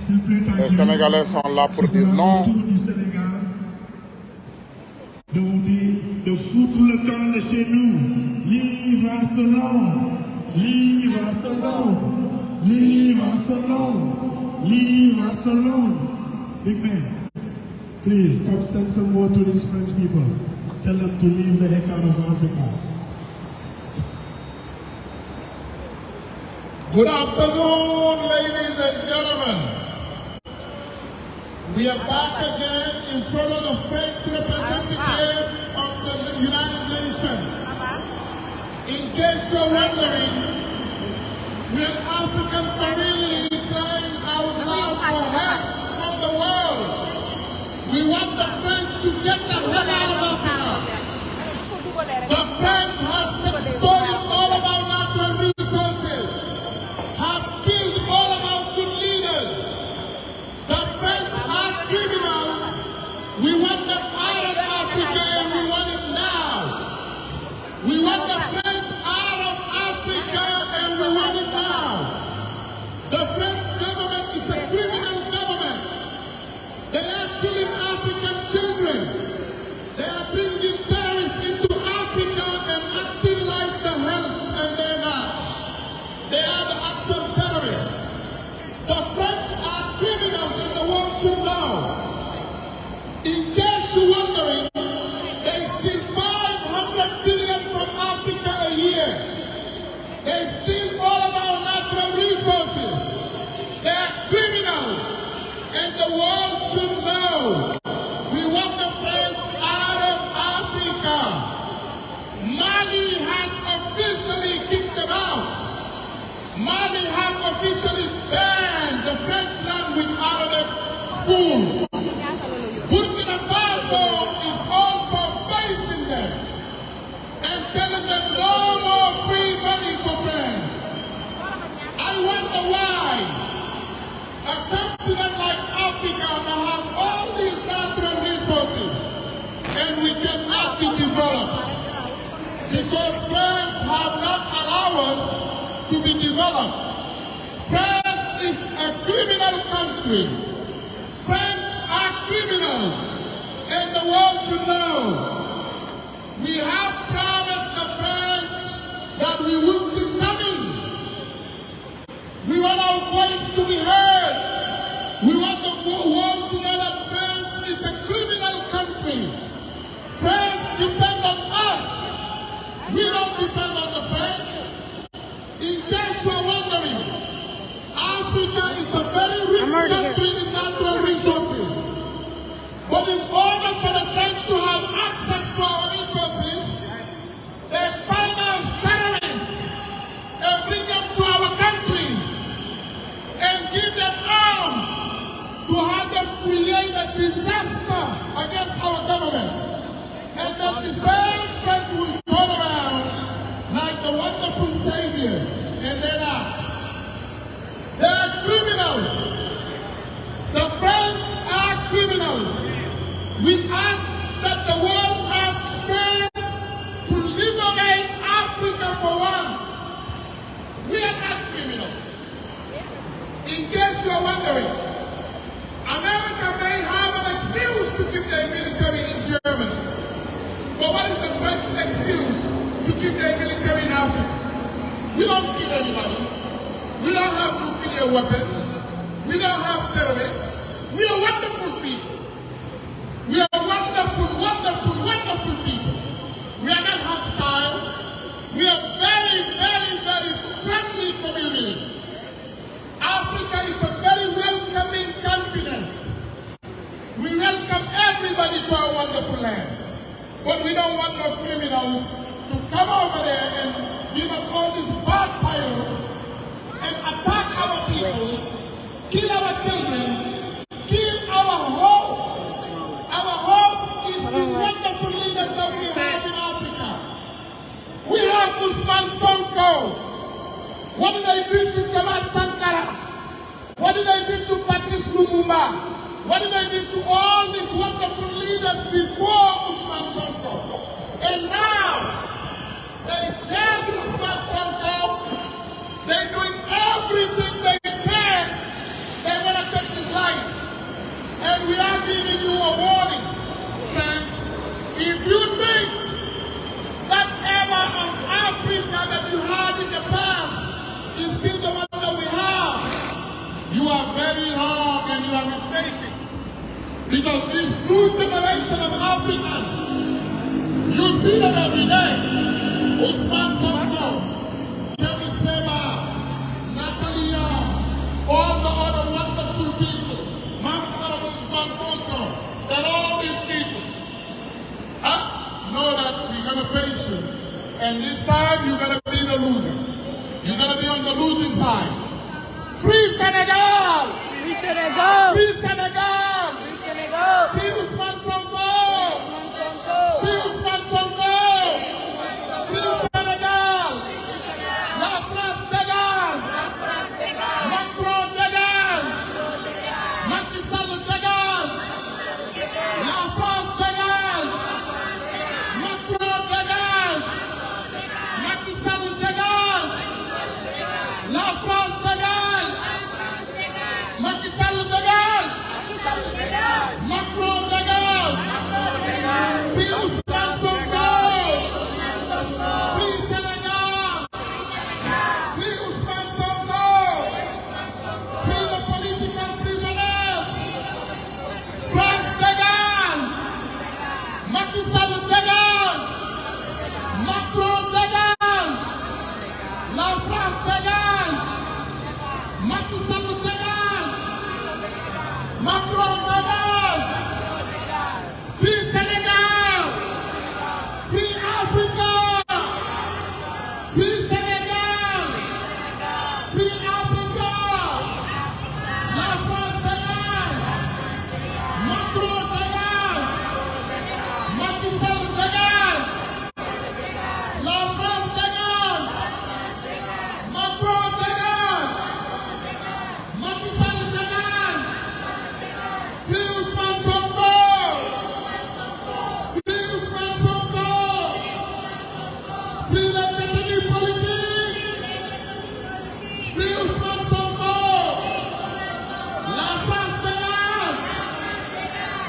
Les Sénégalais sont là pour dire non. De vous dire de foutre le camp de chez nous. Livre à ce nom. Livre à ce nom. Livre à ce nom. Livre à ce nom. Big man, please come send some more to these French people. Tell them to leave the heck out of Africa. Good afternoon, ladies and gentlemen. We are back again in front of the French representative of the United Nations. In case you're wondering, we are African community crying out loud for help from the world. We want the French to get the hell out of Africa. The French has extorted all of our natural resources, have killed all of our good leaders. The French are criminals. We want them out of Africa and we want it now. We want the French out of Africa and we want it now. The French government is a criminal government. They are killing African children. They are bringing terrorists into Africa and acting like the hell, and they're not. They are the actual terrorists. The French are criminals and the world should know. In case you're wondering, they steal 500 billion from Africa a year. They steal all of our natural resources. They are criminals and the world should know. We want the French out of Africa. Mali has officially kicked them out. Mali has officially banned the French language out of their schools. Burkina Faso is also facing them and telling them no more free money for France. I wonder why a continent like Africa that has all these natural resources and we cannot be developed because France have not allowed us to be developed. France is a criminal country. French are criminals and the world should know. We have promised the French that we will keep coming. We want our voice to be heard. We want the world to know that France is a criminal country. France depends on us. We don't depend on the French. In case you are wondering, Africa is a very rich country in natural resources. But in order for the French to have access to our resources, they finance terrorists and bring them to our countries and give them arms to have them create a disaster against our government. And then the same French will turn around like the wonderful saviors, and they're not. They are criminals. The French are criminals. We ask that the world ask France to liberate Africa for once. We are not criminals. In case you are wondering, America may have an excuse to keep their military in Germany. But what is the French excuse to keep their military in Africa? We don't kill anybody. We don't have nuclear weapons. We don't have terrorists. We are wonderful people. We are wonderful, wonderful, wonderful people. We are not hostile. We are very, very, very friendly community. Africa is a very welcoming continent. We welcome everybody to our wonderful land. But we don't want no criminals to come over there and give us all these bad titles and attack our people, kill our children, kill our hope. Our hope is the wonderful leaders that we have in Africa. We have Ousmane Sonko. What did they do to Thomas Sankara? What did they do to Patrice Lumumba? What did they do to all these wonderful leaders before Ousmane Sonko? And now, they jailed Ousmane Sonko. They're doing everything they can. They want to take this are very wrong and you are mistaken. Because this new generation of Africans, you see them every day. Ousmane Sonko, Kemi Seba, Natalia, all the other wonderful people, Ousmane Sonko, and all these people. Know that we're going to face you. And this time, you're going to be the loser. You're going to be on the losing side. Free Senegal! Free Senegal! Free Senegal! Free Senegal! Free Ousmane Sonko! Free Ousmane Sonko! Free Senegal! La France dégage! Macron dégage! Macky Sall dégage! La France dégage! Macron dégage! Macky Sall dégage! La France dégage! Macky Sall dégage! Macron dégage! Free Ousmane Sonko! Free Sénégal! Free Ousmane Sonko! Free the political prisoners! France dégage! Macky Sall dégage! Macron dégage! La France dégage! Macky Sall dégage! Macron dégage! Free Senegal! Free Africa! Free Senegal! Free Africa! La France dégage! Macron dégage! Macky Sall dégage! La France dégage! Macron dégage! Macky Sall dégage! Free Ousmane Sonko! Free Ousmane Sonko! Free les détenus politiques! Free Ousmane Sonko! La France dégage!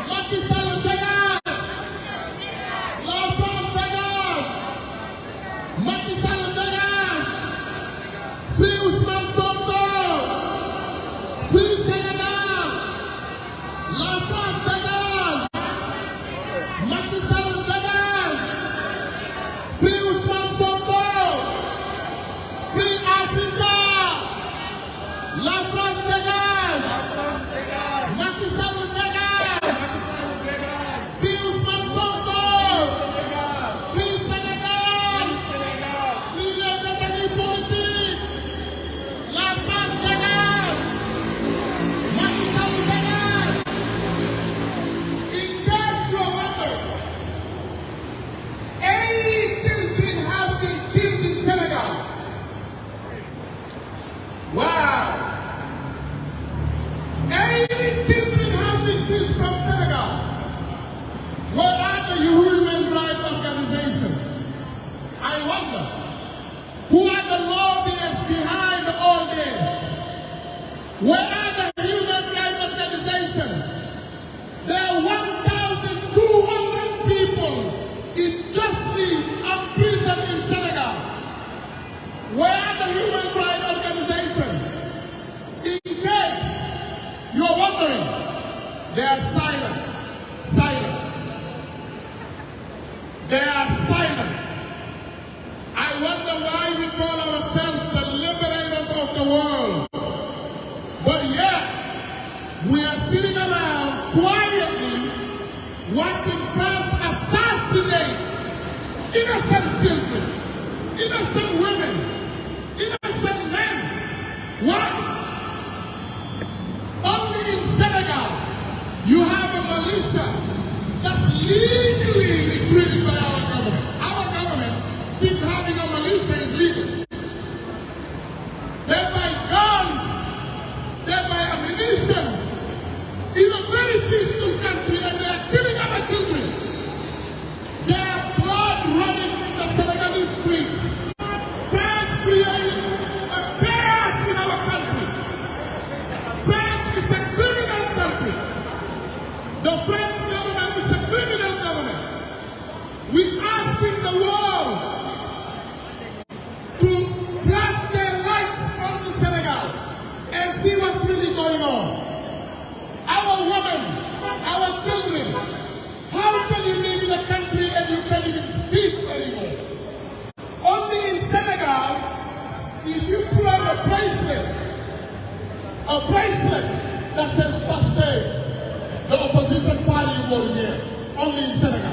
Macky Sall dégage! La France dégage! Macky Sall dégage! Free Ousmane Sonko! Free Sénégal! La France dégage! Macky Sall dégage! Free Ousmane Sonko! Free Africa! La France dégage! Macky Sall dégage! Free Ousmane Sonko! Free Sénégal! Free les détenus politiques! La France dégage! Macky Sall dégage! In case you're wondering, 80 children has been killed in Senegal. Wow! 80 children have been killed from Senegal. What are the human rights organizations? I wonder, who are the lobbyists behind all this? Where are the human rights organizations? There are 1,200 people unjustly imprisoned in Senegal. Where are the human rights organizations? In case you're wondering, they are silent. Silent. They are silent. I wonder why we call ourselves the liberators of the world. But yet, we are sitting around quietly watching France assassinate innocent children, innocent women, innocent men. Why? Only in Senegal, you have a militia that's legally recruited by our government. Our government thinks having a militia is legal. They buy guns, they buy ammunition in a very peaceful country, and they are killing our children. There are blood running in the Senegalese streets. France created a chaos in our country. France is a criminal country. The French world here, only in Senegal.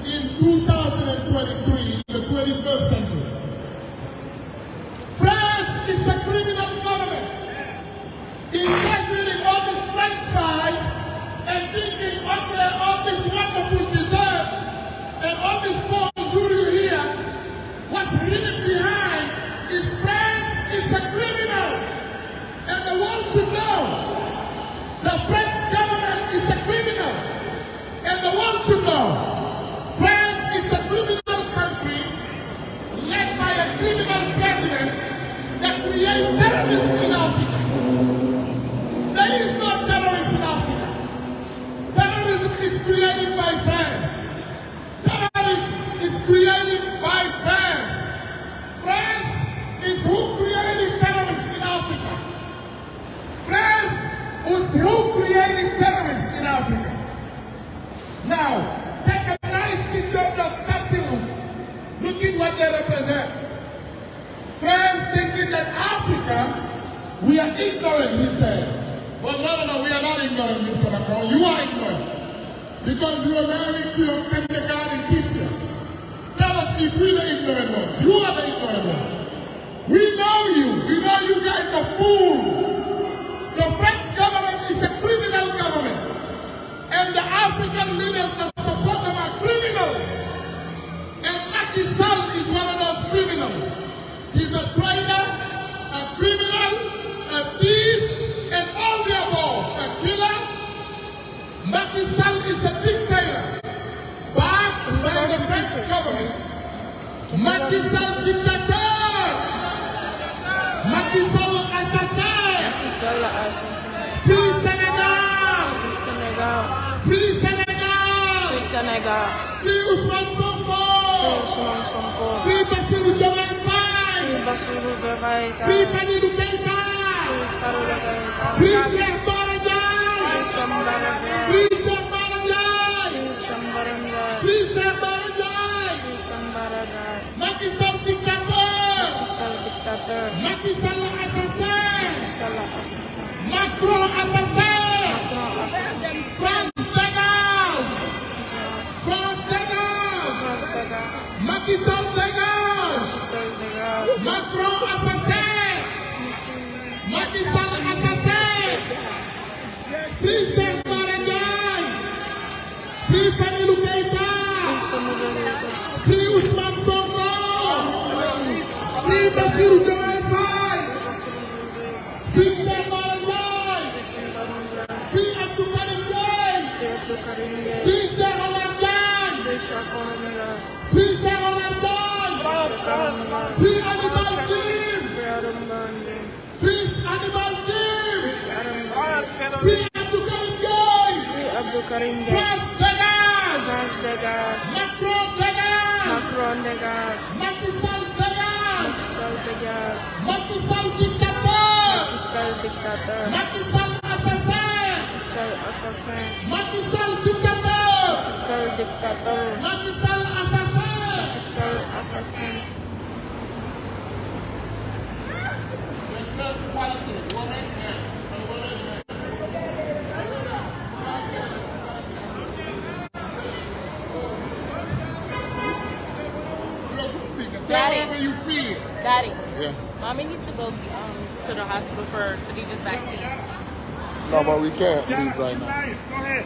In 2023, the 21st century. France is a criminal government. Incarcerating all the French fries and thinking, okay, all this wonderful dessert and all this bonjour you hear, what's hidden behind is France is a criminal. And the world should know the French government is a criminal. And the world should know France is a criminal country led by a criminal president that creates terrorists in Africa. There is no terrorist in Africa. Terrorism is created by France. Terrorism is created by France. France is who created terrorists in Africa. France was who created terrorists in Africa. Now, take a nice picture of the statues. Look at what they represent. France thinking that Africa, we are ignorant, he said. Well, no, we are not ignorant, Mr. Macron. You are ignorant. Because you are married to your kindergarten teacher. Tell us if we're the ignorant ones. You are the ignorant ones. We know you. We know you guys are fools. The French government is a criminal government. And the African leaders that support them are criminals. And Macky Sall is one of those criminals. He's a traitor, a criminal, a thief, and all the above. A killer. Macky Sall is a dictator. Backed by the French government. Macky Sall dictateur. Macky Sall assassin. Free Senegal. Free Senegal. Free Ousmane sonko. Free Bassirou Diomaye Faye. Free Fadilou Keïta. Free Cheikh Bara Ndiaye. Free Cheikh Bara Ndiaye. Free Cheikh Bara Ndiaye. Macky Sall dictateur. Macky Sall assassin. Macron assassin. France dégage. France dégage. Macky Sall dégage. Macron assassin. Macky Sall assassin. Free Cheikh Bara Ndiaye. Free Fadilou Keïta. Free Ousmane Sonko. Free Bassirou Diomaye Faye. Free Cheikh Bara Ndiaye. Free Abdou Karim Gueye. Free Cheikh Omar Diagne. Free Cheikh Omar Diagne. Free Hannibal Djim. Free Hannibal Djim. Free Abdou Karim Gueye. France dégage. Macron dégage. Macky Sall dégage. Macky Sall dictateur. Macky Sall assassin. Macky Sall dictateur. Macky Sall assassin. Daddy, you feel? Daddy. Yeah. Mommy needs to go to the hospital for Khadija's vaccine. No, but we can't leave right now. Go ahead.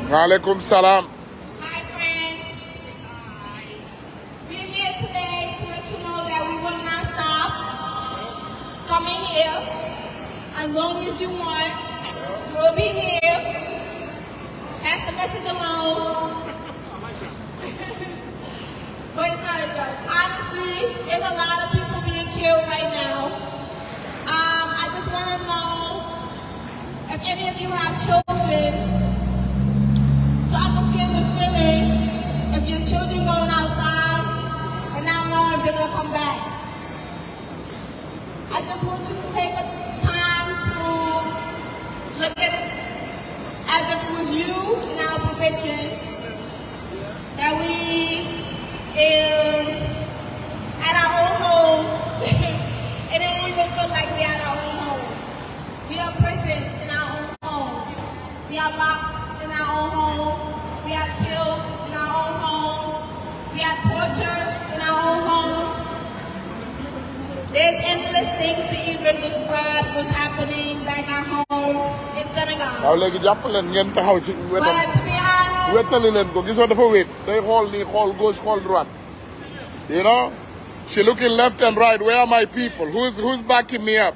Walaikum salam. Hi friends. We're here today to let you know that we will not stop coming here. As long as you want, we'll be here. Pass the message along. But it's not a joke. Honestly, there's a lot of people being killed right now. I just want to know if any of you have children, to understand the feeling if your children going outside and not knowing if they're going to come back. I just want you to take a time to look at it as if it was you in our position, that we at our own home, and it don't even feel like we at our own home. We are present in our own home. We are are locked in our own home. We are killed in our own home. We are tortured in our own home. There's endless things to even describe what's happening back at home in Senegal. waaw léegi jàpp leen ngeen taxaw ci wetam. But to be honest, wetali leen ko gisoo dafa wet day xool nii xool gauche xool droite. You know, she looking left and right. Where are my people? Who's backing me up?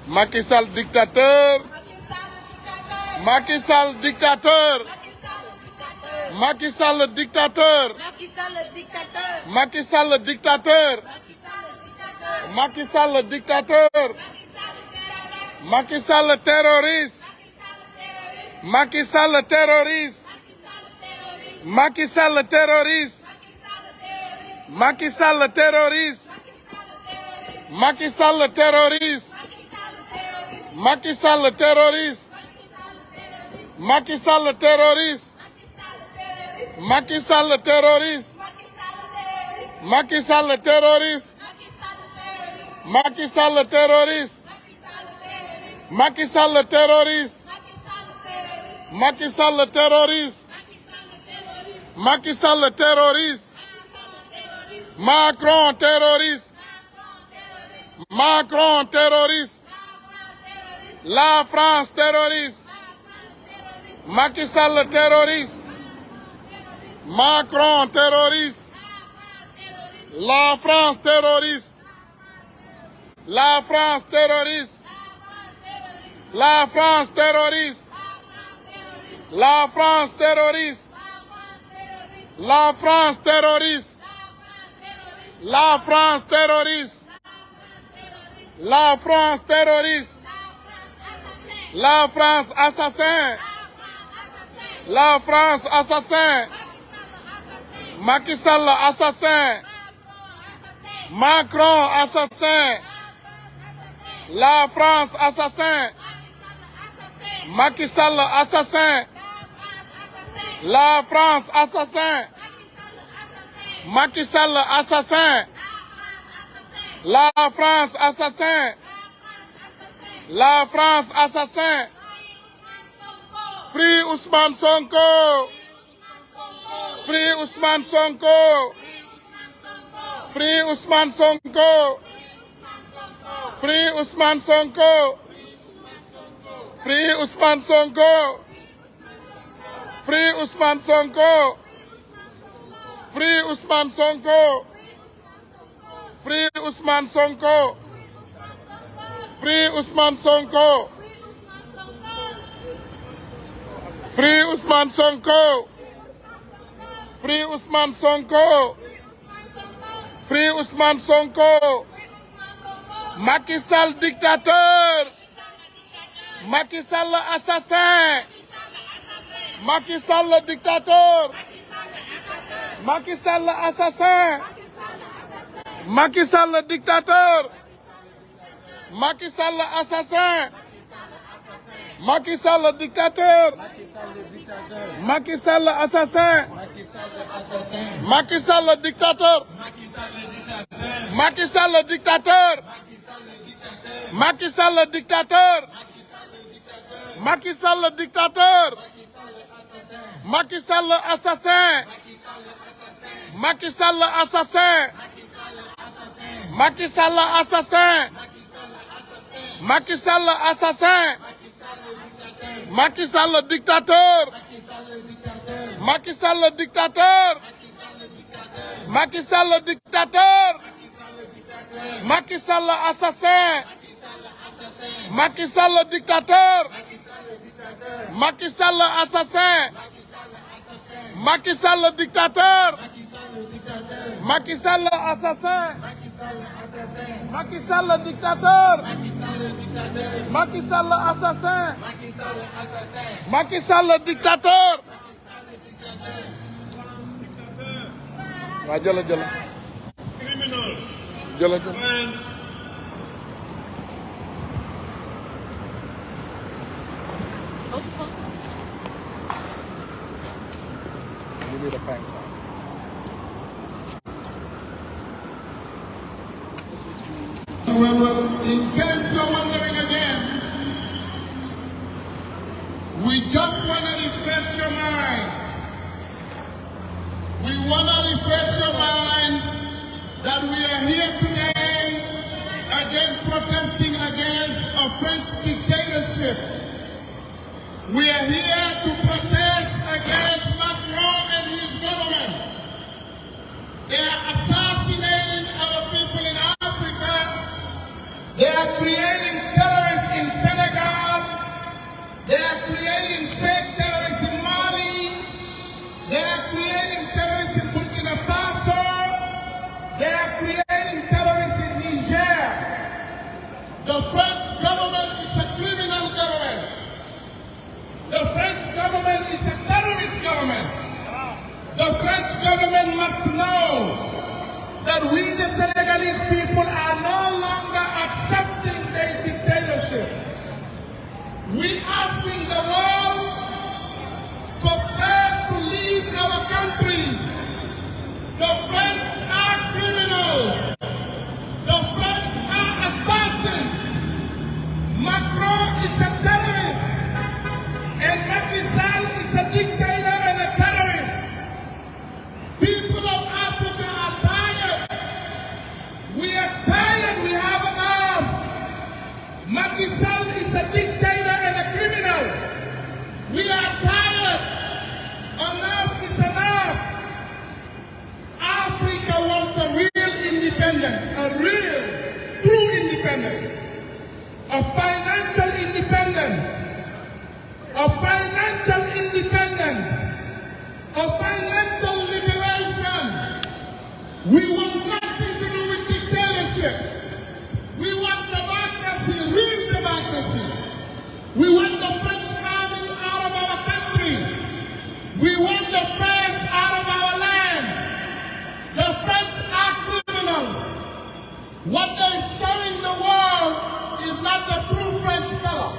Macky Sall dictateur. Macky Sall dictateur. Macky Sall dictateur. Macky Sall dictateur. Macky Sall dictateur. Macky Sall terroriste. Macky Sall terroriste. Macky Sall terroriste. Macky Sall terroriste. Macky Sall terroriste. Macky Sall terroriste. Macky Sall terroriste. Macky Sall terroriste. Macky Sall terroriste. Macky Sall terroriste. Macky Sall terroriste. Macky Sall terroriste. Macky Sall terroriste. Macron terroriste. Macron terroriste. La France terroriste. Macky Sall terroriste. Macron terroriste. La France terroriste. La France terroriste. La France terroriste. La France terroriste. La France terroriste. La France terroriste. La France terroriste. La France assassin. La France assassin. Macky Sall assassin. Macron assassin. La France assassin. Macky Sall assassin. La France assassin. Macky Sall assassin. La France assassin. La France assassin. Free Ousmane Sonko. Free Ousmane Sonko. Free Ousmane Sonko. Free Ousmane Sonko. Free Ousmane Sonko. Free Ousmane Sonko. Free Ousmane Sonko. Free Ousmane Sonko. Free Ousmane Sonko. Free Ousmane Sonko. Free Ousmane Sonko. Free Ousmane Sonko. Macky Sall dictateur. Macky Sall assassin. Macky Sall dictateur. Macky Sall assassin. Macky Sall dictateur. Macky Sall assassin. Macky Sall dictateur. Macky Sall assassin. Macky Sall dictateur. Macky Sall dictateur. Macky Sall dictateur. Macky Sall dictateur. Macky Sall assassin. Macky Sall assassin. Macky Sall assassin. Macky Sall assassin. Macky Sall dictateur. Macky Sall dictateur. Macky Sall dictateur. Macky Sall assassin. Macky Sall dictateur. Macky Sall assassin. Macky Sall dictateur. Macky Sall assassin. Macky Sall dictateur. Macky Sall assassin. Macky Sall dictateur. waa jëla jëla. Criminals. jëla jëla. You need a prank call. Well, in case you're wondering again, French dictatorship. We are here to protest against Macron and his government. They are assassinating our people in Africa. They are creating terrorists in Senegal. They are creating fake terrorists in Mali. They are creating terrorists in Burkina Faso. They are creating terrorists in Niger. The French government is a criminal government. The French government is a terrorist government. The French government must know that we, the Senegalese people, are no longer accepting their dictatorship. We asking the world for first to leave our countries. The French are criminals. The French are assassins. Macron is a terrorist. And Macky Sall is a dictator and a terrorist. People of Africa are tired. We are tired. We have enough. Macky Sall is a dictator and a criminal. We are tired. Enough is enough. Africa wants a real independence, a real, true independence, a financial independence, a financial independence, a financial liberation. We want nothing to do with dictatorship. We want democracy, real democracy. We want the French army out of our country. We want the French out of our lands. The French are criminals. What they're showing the world is not the true French color.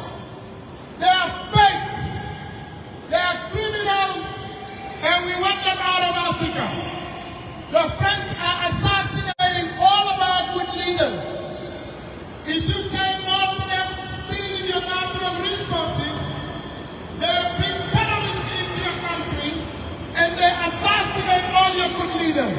They are fakes. They are criminals, and we want them out of Africa. The French are assassinating all of our good leaders. If you say no to them stealing your natural resources, they bring terrorists into your country and they assassinate all your good leaders.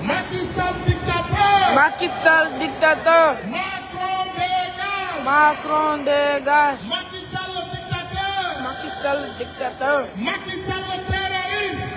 Macky Sall dictateur. Macky Sall dictateur. Macron dégage. Macron dégage. Macky Sall dictateur. Macky Sall dictateur. Macky Sall terroriste.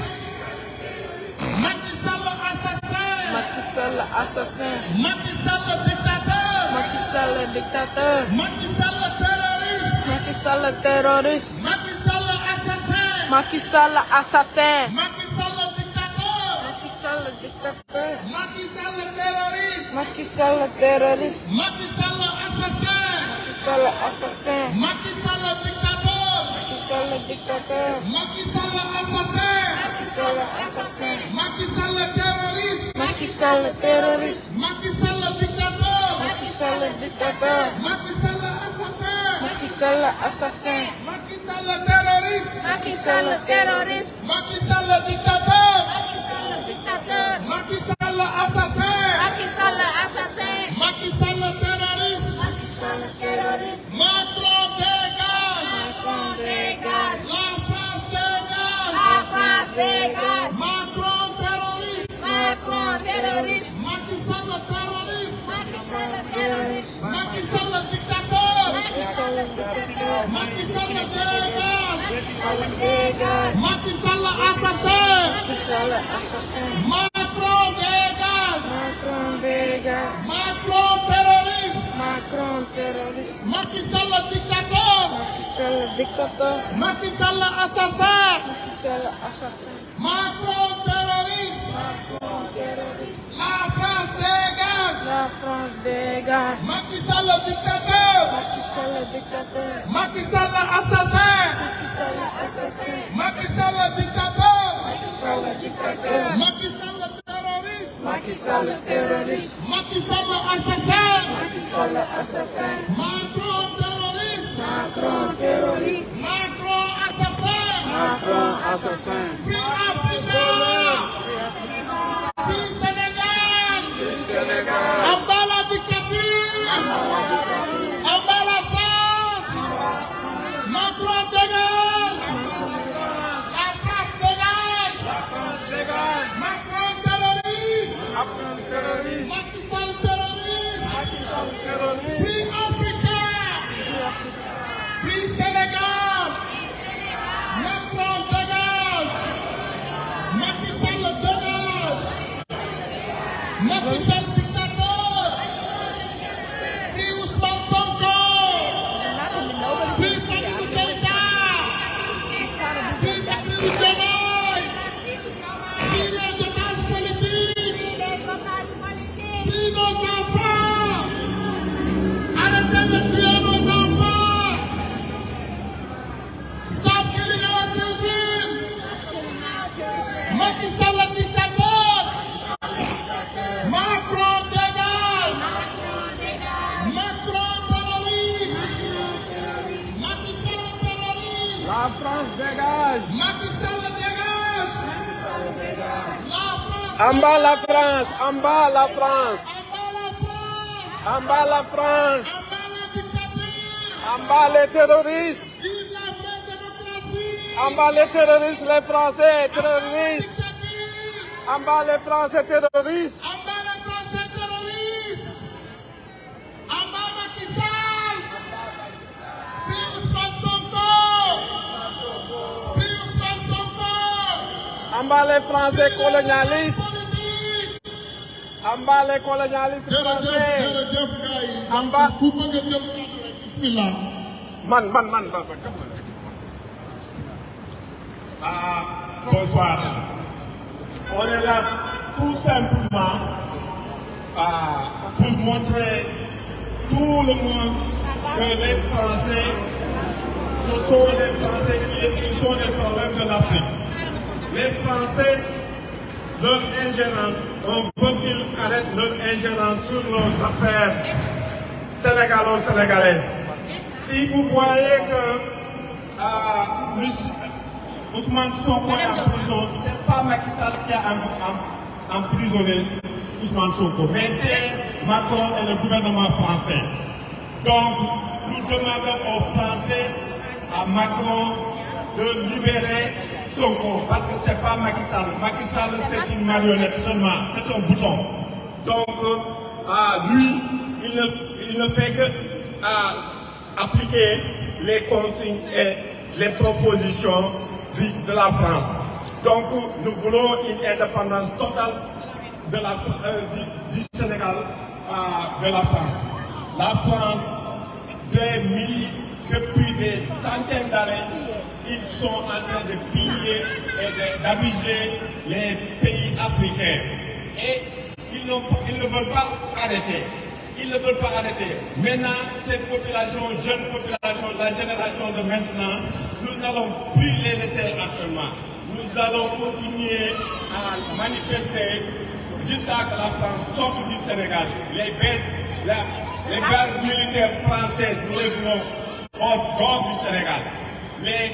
Macky Sall assassin. Macky Sall assassin. Macky Sall dictateur. Macky Sall dictateur. Macky Sall terroriste. Macky Sall terroriste. Macky Sall assassin. Macky Sall assassin. Macky Sall dictateur. Macky Sall dictateur. Macky Sall terroriste. Macky Sall terroriste. Macky Sall assassin. Macky Sall assassin. Macky Sall dictateur. Macky Sall dictateur. Macky Sall assassin. Macky Sall assassin. Macky Sall terroriste. Macky Sall terroriste. Macky Sall dictateur. Macky Sall dictateur. Macky Sall assassin. Macky Sall assassin. Macky Sall terroriste. Macky Sall terroriste. Macky Sall dictateur. Macky Sall dictateur. Macky Sall assassin. Macky Sall assassin. Macky Sall terroriste. Macky Sall terroriste. Macron dégage. Macron dégage. La France dégage. La France dégage. Macron terroriste. Macron terroriste. Macky Sall terroriste. Macky Sall terroriste. Macky Sall dictateur. Macky Sall dictateur. Macky Sall dégage. Macky Sall dégage. Macky Sall assassin. Macky Sall assassin. Macron dégage. Macron dégage. Macron terroriste. Macron terroriste. Macky Sall dictateur. Macky Sall dictateur. Macky Sall assassin. Macky Sall assassin. Macron terroriste. Macron terroriste. La France dégage. La France dégage. Macky Sall dictateur. Macky Sall dictateur. Macky Sall assassin. Macky Sall assassin. Macky Sall dictateur. Macky Sall dictateur. Macky Sall terroriste. Macky Sall terroriste. Macky Sall assassin. Macky Sall assassin. Macron terroriste. Macron terroriste. Macron assassin. Macron assassin. Free Africa. Free Sénégal. En bas la dictature. En bas la France. Macron dégage. La France dégage. Macron terroriste. Macky Sall terroriste. Free Africa. France dégage. Macky Sall dégage. La France. En bas la France, en bas la France. En bas la France. En bas la France. En bas la dictature. En bas les terroristes. Vive la vraie démocratie. En bas les terroristes, les Français terroristes. En bas les Français terroristes. En bas les Français terroristes. En bas Macky Sall. C'est Ousmane Sonko. C'est Ousmane Sonko. En bas les Français colonialistes. En bas les colonialistes français. jërëjëf gars yi. En bas. ku bëgg a jël kàddu rek bismillah. Man. Bonsoir. On est là tout simplement pour montrer tout le monde que les Français, ce sont les Français qui sont les problèmes de l'Afrique. Les Français, leur ingérence, on veut qu'ils arrêtent leur ingérence sur nos affaires sénégalo-sénégalaises. Si vous voyez que Ousmane Sonko est en prison, c'est pas Macky Sall qui a emprisonné Ousmane Sonko, mais c'est Macron et le gouvernement français. Donc, nous demandons aux Français, à Macron, de libérer Sonko, parce que c'est pas Macky Sall. Macky Sall, c'est une marionnette seulement, c'est un bouton. Donc, lui, il ne fait que appliquer les consignes et les propositions de la France. Donc, nous voulons une indépendance totale du Sénégal de la France. La France, depuis des centaines d'années, ils sont en train de piller et d'abuser les pays africains. Et ils ne veulent pas arrêter. Ils ne veulent pas arrêter. Maintenant, ces populations, jeunes populations, la génération de maintenant, nous n'allons plus les laisser actuellement. Nous allons continuer à manifester jusqu'à ce que la France sorte du Sénégal. Les bases militaires françaises, nous les voulons hors du Sénégal. Les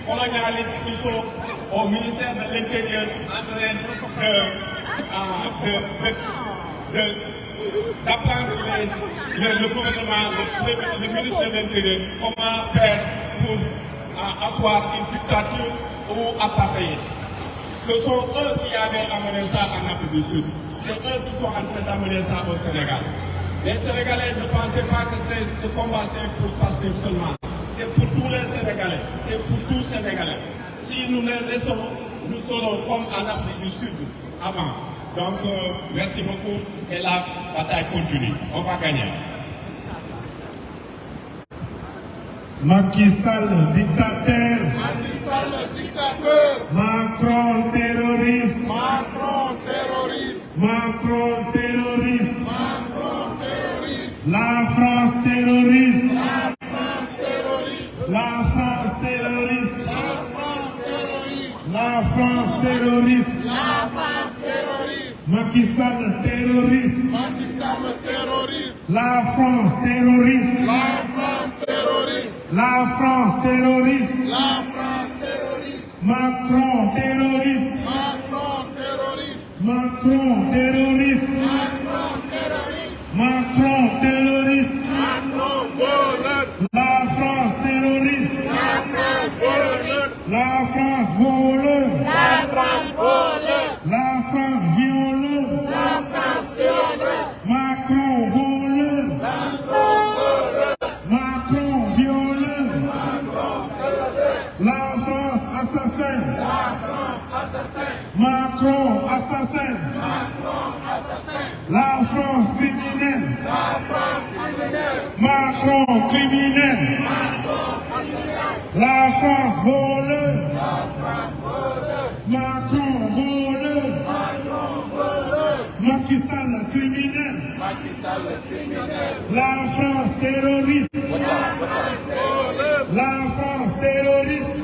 colonialistes qui sont au ministère de l'Intérieur en train d'apprendre le gouvernement, le ministre de l'Intérieur, comment faire pour asseoir une dictature ou apartheid. Ce sont eux qui avaient amené ça en Afrique du Sud. C'est eux qui sont en train d'amener ça au Sénégal. Les Sénégalais ne pensaient pas que ce combat c'est pour Pastef seulement. C'est pour tous les Sénégalais. C'est pour tous les Sénégalais. Si nous les laissons, nous serons comme en Afrique du Sud avant. Donc, merci beaucoup et la bataille continue. On va gagner. Macky Sall, dictateur. Macky Sall, dictateur. Macron, terroriste. Macron, terroriste. Macron, terroriste. Macron, terroriste. La France, terroriste. La France, terroriste. La France, terroriste. La France, terroriste. La France, terroriste. La France, terroriste. Macky Sall, terroriste. Macky Sall, terroriste. La France, terroriste. La France, terroriste. La France, terroriste. La France, terroriste. Macron, terroriste. Macron, terroriste. Macron, terroriste. Macron, terroriste. Macron, terroriste. Macron, voleur. La France, terroriste. La France, voleur. La France, voleur. La France, voleur. La France, violeur. La France, violeur. Macron, voleur. Macron, violeur. La France, assassin. Macron, assassin. La France, criminel. Macron, criminel. La France, voleur. Macron, voleur. Macky Sall, criminel. La France, terroriste. La France, terroriste.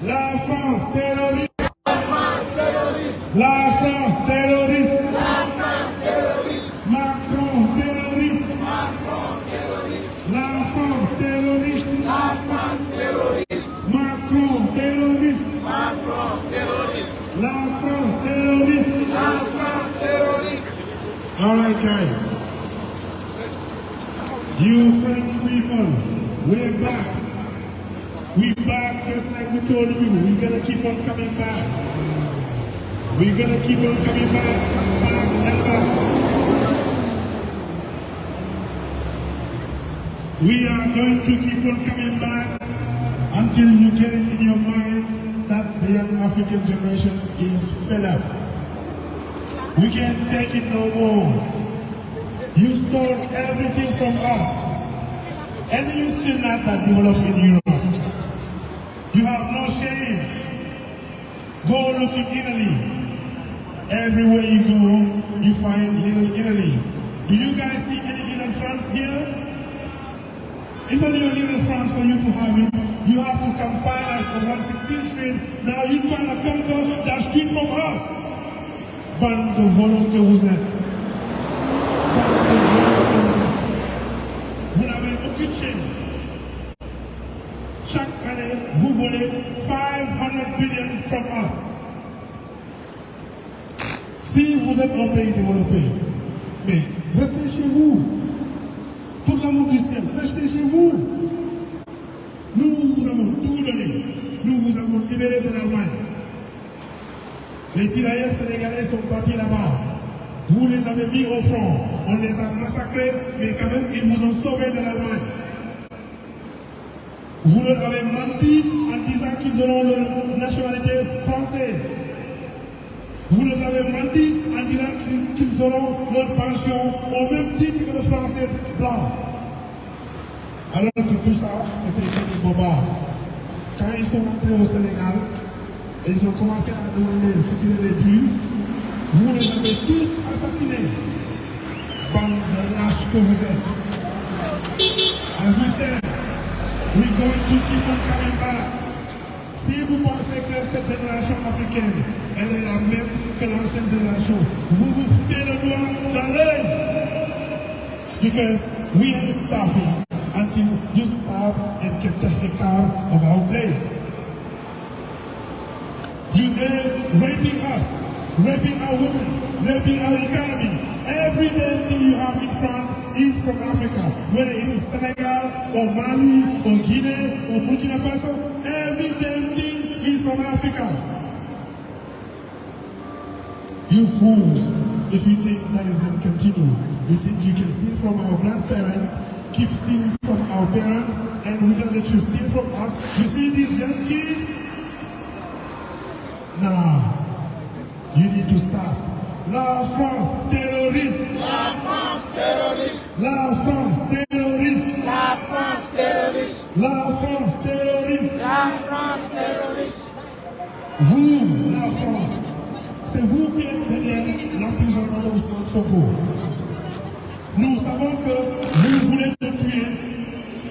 La France, terroriste. La France, terroriste. Macron, terroriste. La France, terroriste. Alright guys, you French people, we're back. We're back just like we told you. We're gonna keep on coming back. We're gonna keep on coming back and back. We are going to keep on coming back until you get it in your mind that the young African generation is fed up. We can't take it no more. You stole everything from us, and you still not that developed in Europe. You have no shame. Go look in Italy. Everywhere you go, you find little Italy. Do you guys see any little France here? If only a little France for you to have it, you have to come find us on 116th Street. Now you're trying to conquer that street from us. Bande de volants que vous êtes. Vous n'avez aucune chaîne. Chaque année, vous volez 500 billion from us. Si vous êtes un pays développé, mais restez chez vous. Tout l'amour du ciel, restez chez vous. Nous vous avons tout donné. Nous vous avons libéré de l'Allemagne. Les tirailleurs sénégalais sont partis là-bas. Vous les avez mis au front. On les a massacrés, mais quand même, ils vous ont sauvés de l'Allemagne. Vous leur avez menti en disant qu'ils auront leur nationalité française. Vous leur avez menti en disant qu'ils auront leur pension au même titre que les Français blancs. Alors que tout ça, c'était des bobards. Quand ils sont rentrés au Sénégal, et ils ont commencé à demander ce qu'il avait pu, vous les avez tous assassinés. Bande de lâches que vous êtes. As we said, we're going to keep on coming back. Si vous pensez que cette génération africaine, elle est la même que l'ancienne génération, vous vous foutez le doigt dans l'œil. Because we ain't stopping until you stop and get the heck out of our place. You there raping us, raping our women, raping our economy. Every damn thing you have in France is from Africa. Whether it is Senegal, or Mali, or Guinea, or Burkina Faso, every damn thing is from Africa. You fools, if you think that is going to continue, you think you can steal from our grandparents, keep stealing from our parents, and we're going to let you steal from us. You see these young kids? Nah, you need to stop. La France terroriste. La France terroriste. La France terroriste. La France terroriste. La France terroriste. La France terroriste. Vous, la France, c'est vous qui êtes derrière l'emprisonnement de Ousmane Sonko. Nous savons que vous voulez tuer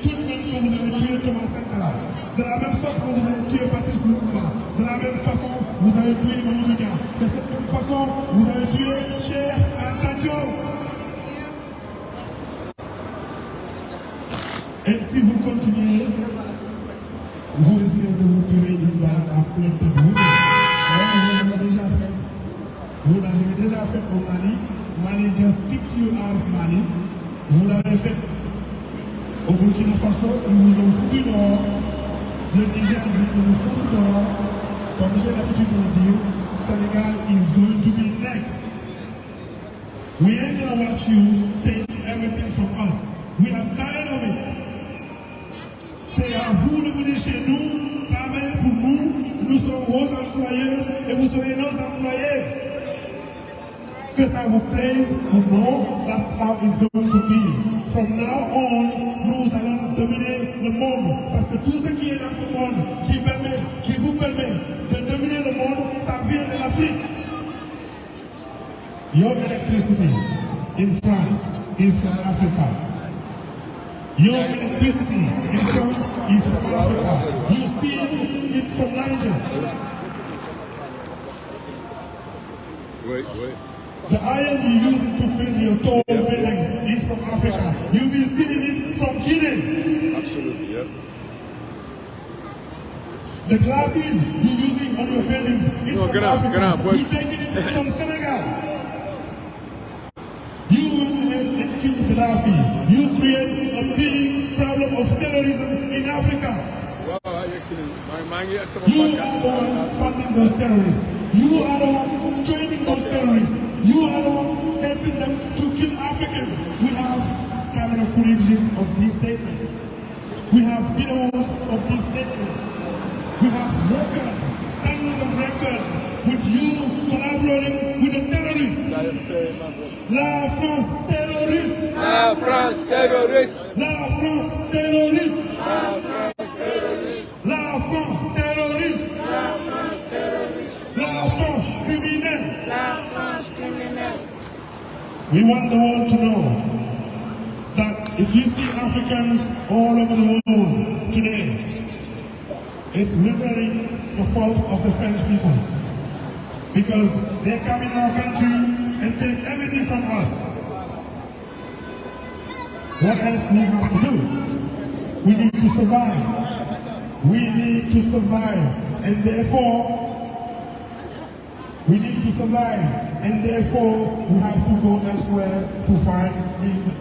tout le monde que vous avez tué Thomas Sankara. De la même sorte que vous avez tué Patrice Lumumba. De la même façon, vous avez tué Mamadou Dia. De cette même façon, vous avez tué Cheikh Anta Diop. Et si vous continuez, vous risquez de vous tirer une balle en pleine tête. Vous l'avez déjà fait. Vous l'avez déjà fait au Mali. Mali just kicked you out of Mali. Vous l'avez fait au Burkina Faso. Ils vous ont foutu dehors. Le Niger vous fout dehors. Comme j'ai l'habitude de le dire, Senegal is going to be next. We ain't gonna watch you take everything from us. We are tired of it. C'est à vous de venir chez nous, travailler pour nous. Nous sommes vos employeurs et vous serez nos employés. Que ça vous plaise ou non, that's how it's going to be. From now on, nous allons dominer le monde. Parce que tout ce qui est dans ce monde, qui vous permet de dominer le monde, ça vient de l'Afrique. Your electricity in France is from Africa. Your electricity in France is from Africa. You steal it from Niger. Wait. The iron you use to build your tall buildings is from Africa. You'll be stealing it from Guinea. Absolutely, yeah. The glasses you're using on your buildings is from Africa. You're taking it from Senegal. You big problem of terrorism in Africa. You are the one funding those terrorists. You are the one training those terrorists. You are the one helping them to kill Africans. We have camera footages of these statements. We have videos of these statements. We have records, tons of records, with you collaborating with the terrorists. La France terroriste. La France terroriste. La France terroriste. La France terroriste. La France terroriste. La France terroriste. La France criminelle. La France criminelle. We want the world to know that if you see Africans all over the world today, it's literally the fault of the French people. Because they come in our country and take everything from us. What else we have to do? We need to survive. We need to survive. And therefore, we need to survive. And therefore, we have to go elsewhere to find meaning.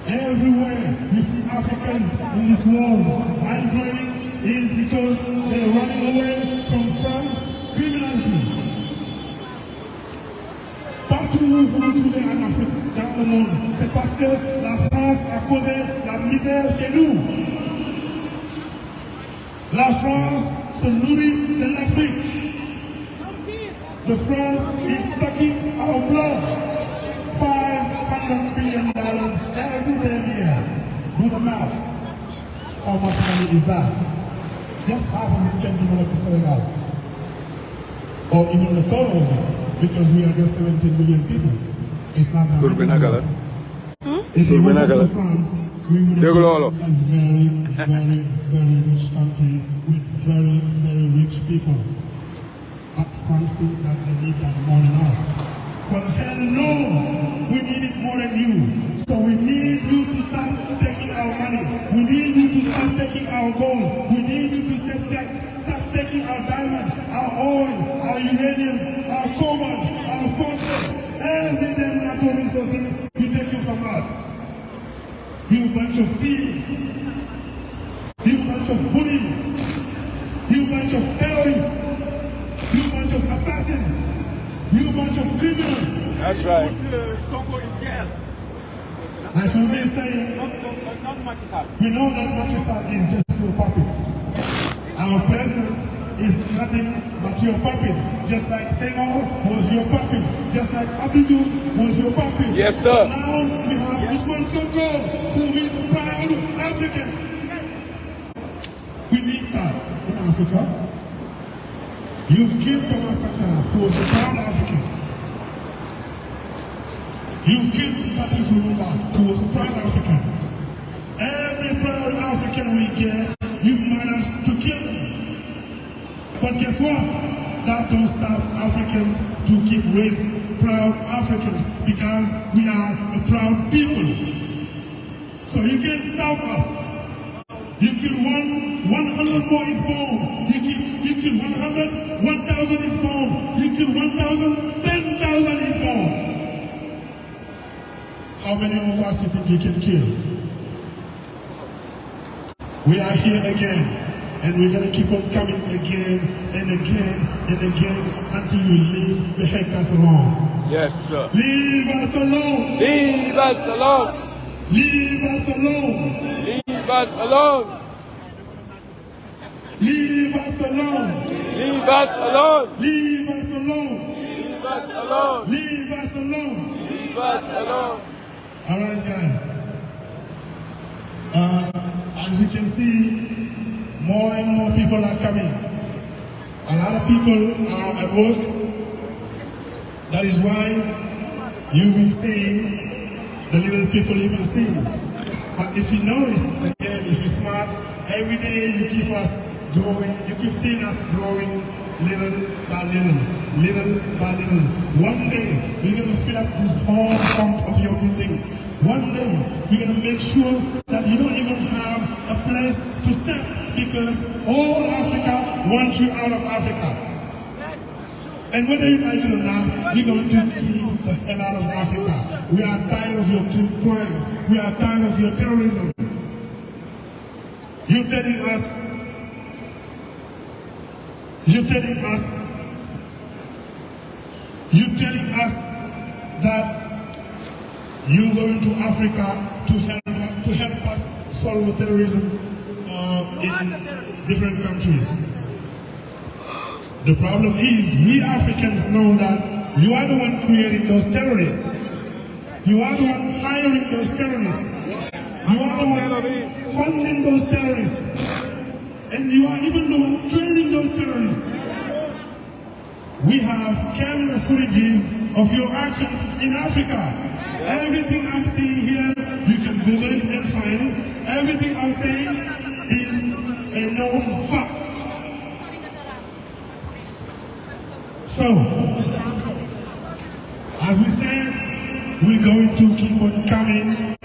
Everywhere you see Africans in this world migrating is because they're running away from France criminality. Partout où vous nous trouvez en Afrique, dans le monde, c'est parce que la France a causé la misère chez nous. La France se nourrit de l'Afrique. The France is sucking our blood. $500 billion every damn year. Do the math. How much money is that? Just half of it can develop the Senegal. Or even the third of it, because we are just 17 million people. It's not that many. If it wasn't for France, we would have been a very, very, very rich country with very, very rich people. But France think that they need that more than us. But hell no, we need it more than you. So we need you to start taking our money. We need you to start taking our gold. We need you to start taking our diamond, our oil, our uranium, our cobalt, our phosphate, every damn natural resources you take it from us. You bunch of thieves. You bunch of bullies. You bunch of terrorists. You bunch of assassins. You bunch of criminals. That's right. Like we may say, we know that Macky Sall is just your puppet. Our president is nothing but your puppet. Just like Senghor was your puppet. Just like Abonnez-vous was your puppet. Yes, sir. Now we have Ousmane Sonko, who is a proud African. We need that in Africa. You've killed Thomas Sankara, who was a proud African. You've killed Patrice Lumumba, who was a proud African. Every proud African we get, you managed to kill them. But guess what? That don't stop Africans to keep raising proud Africans, because we are a proud people. So you can't stop us. You kill 100 more is born. You kill 100, 1,000 is born. You kill 1,000, 10,000 is born. How many of us you think you can kill? We are here again, and we're gonna keep on coming again and again and again until you leave the heckers alone. Yes, sir. Leave us alone. Leave us alone. Leave us alone. Leave us alone. Leave us alone. Leave us alone. Leave us alone. Leave us alone. Leave us alone. Leave us alone. All right, guys. As you can see, more and more people are coming. A lot of people are at work. That is why you've been seeing the little people you've been seeing. But if you notice, again, if you're smart, every day you keep us growing. You keep seeing us growing little by little, little by little. One day, we're going to fill up this whole front of your building. One day, we're going to make sure that you don't even have a place to step, because all Africa wants you out of Africa. And whether you like it or not, we're going to keep the hell out of Africa. We are tired of your crimes. We are tired of your terrorism. You're telling us that you're going to Africa to help us solve terrorism in different countries. The problem is, we Africans know that you are the one creating those terrorists. You are the one hiring those terrorists. You are the one funding those terrorists. And you are even the one training those terrorists. We have camera footages of your actions in Africa. Everything I'm seeing here, you can Google it and find it. Everything I'm saying is a known fact. So, as we said, we're going to keep on coming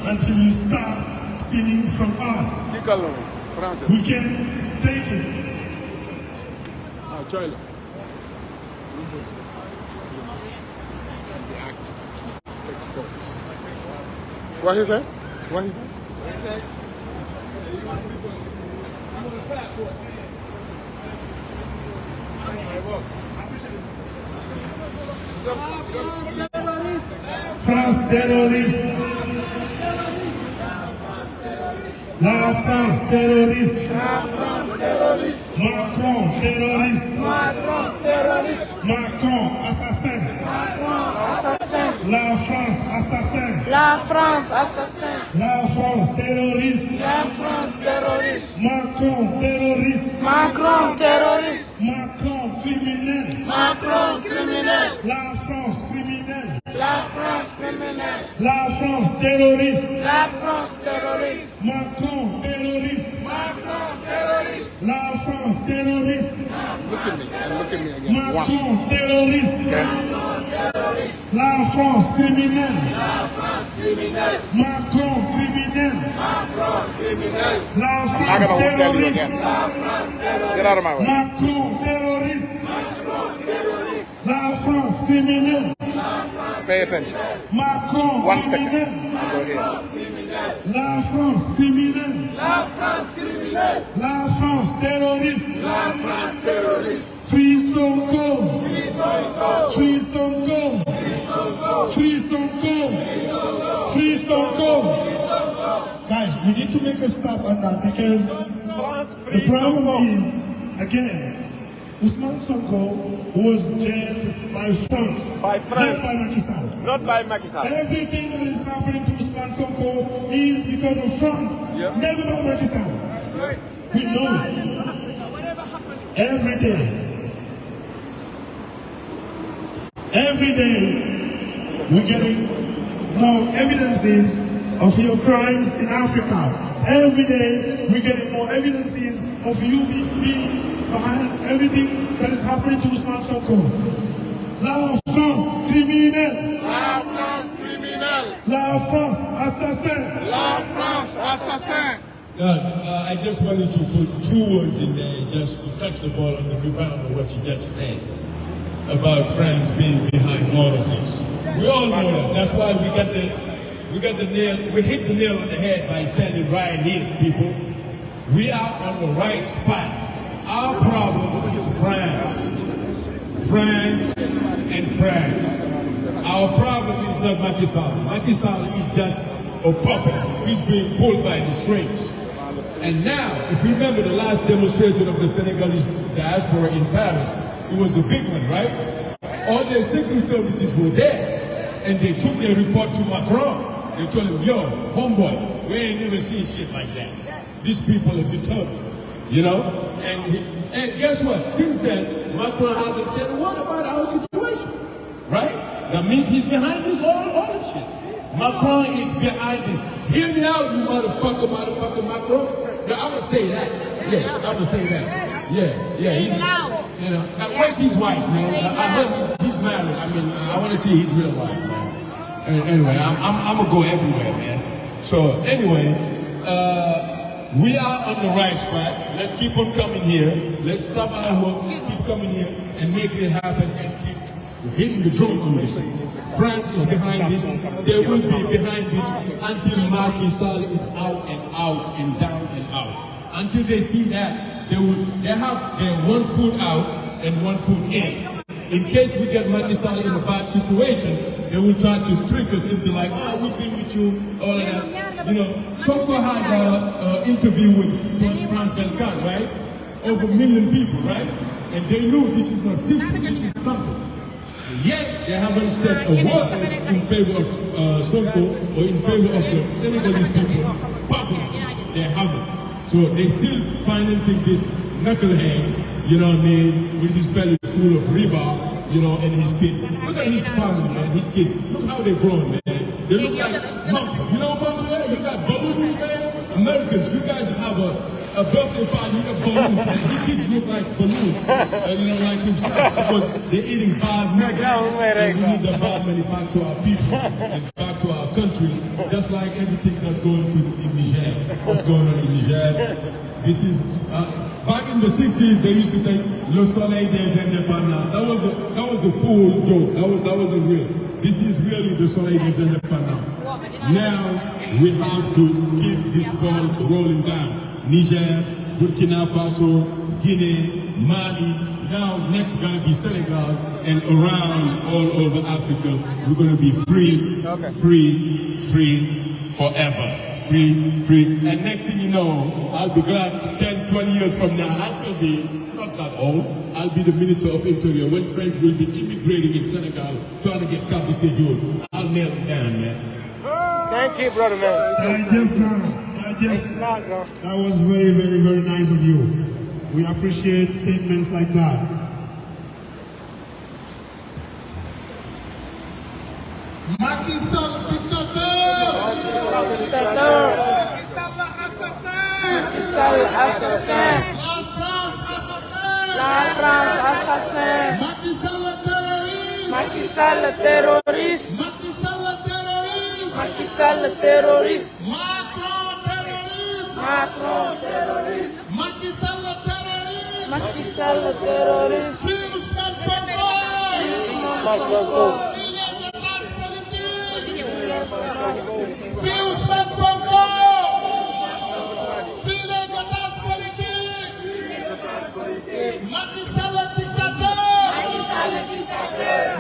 until you start stealing from us. We can take it. What he said? What he said? He said, France terroriste. La France terroriste. Macron terroriste. Macron assassin. La France assassin. La France terroriste. Macron terroriste. Macron criminel. La France criminelle. La France terroriste. Macron terroriste. La France terroriste. Look at me again. Macron terroriste. La France criminelle. Macron criminel. La France terroriste. Get out of my way. Macron terroriste. La France criminelle. Pay attention. Macron 1 second. criminel. Go ahead. La France criminelle. La France terroriste. Free Sonko. Free Sonko. Free Sonko. Free Sonko. Guys, we need to make a stop on that because the problem is, again, Ousmane Sonko was jailed by France. Not by Macky Sall. not by Macky Sall. Everything that is happening to Ousmane Sonko is because of France. Yep. Never by Macky Sall. We know it. Every day, we're getting more evidences of your crimes in Africa. Every day, we're getting more evidences of you being behind everything that is happening to Ousmane Sonko. La France criminelle. La France criminelle. La France assassin. La France assassin. I just wanted to put 2 words in there just to touch the ball on the rebound of what you just said about France being behind all of this. We all know that. That's why we hit the nail on the head by standing right here, people. We are on the right spot. Our problem is France. France and France. Our problem is not Macky Sall. Macky Sall is just a puppet. He's being pulled by the strings. And now, if you remember the last demonstration of the Senegalese diaspora in Paris, it was a big one, right? All their secret services were there. And they took their report to Macron. They told him, yo, homeboy, we ain't never seen shit like that. These people are determined, you know? And guess what? Since then, Macron hasn't said a word about our situation, right? That means he's behind this all this shit. Macron is behind this. Hear me out, you motherfucker, Macron. No, I'm gonna say that. Yeah, I'm gonna say that. Yeah. He's, you know, where's his wife, man? I heard he's married. I mean, I want to see his real wife, man. Anyway, I'm gonna go everywhere, man. So anyway, we are on the right spot. Let's keep on coming here. Let's stop our work. Let's keep coming here and make it happen and keep hitting the drum on this. France is behind this. They will be behind this until Macky Sall is out and down and out. Until they see that, they have their 1 foot out and 1 foot in. In case we get Macky Sall in a bad situation, they will try to trick us into like, oh, we've been with you, all of that. You know, Sonko had an interview with France 24, right? Over 1 million people, right? And they knew this is not simple, this is something. Yet, they haven't said a word in favor of Sonko or in favor of the Senegalese people. Publicly, they haven't. So they're still financing this knucklehead, you know what I mean, with his belly full of riba, you know, and his kids. Look at his family, man, his kids. Look how they're grown, man. They look like monkeys. You know what, you got balloons, man? Americans, you guys have a birthday party, you got balloons, man. These kids look like balloons, you know, like himself, because they're eating bad money. And we need the bad money back to our people and back to our country, just like everything that's going to in Niger. What's going on in Niger? This is, back in the 60s, they used to say, Le Soleil des Indépendants. That was a fool joke. That wasn't real. This is really the Soleil des Indépendants. Now, we have to keep this ball rolling down. Niger, Burkina Faso, Guinea, Mali, now next gonna be Senegal, and around all over Africa, we're gonna be free, free forever. Free. And next thing you know, I'll be glad 10, 20 years from now, I'll still be not that old. I'll be the Minister of Interior when French will be immigrating in Senegal, trying to get Cabo Séjour. I'll nail it down, man. Thank you, brother, man. That was very, very, very nice of you. We appreciate statements like that. Macky Sall assassin. La France assassin. Macky Sall terroriste. Macky Sall terroriste. Macron terroriste. Macky Sall terroriste. Free Ousmane Sonko. Free Ousmane Sonko. Free les otages politiques. Macky Sall dictateur.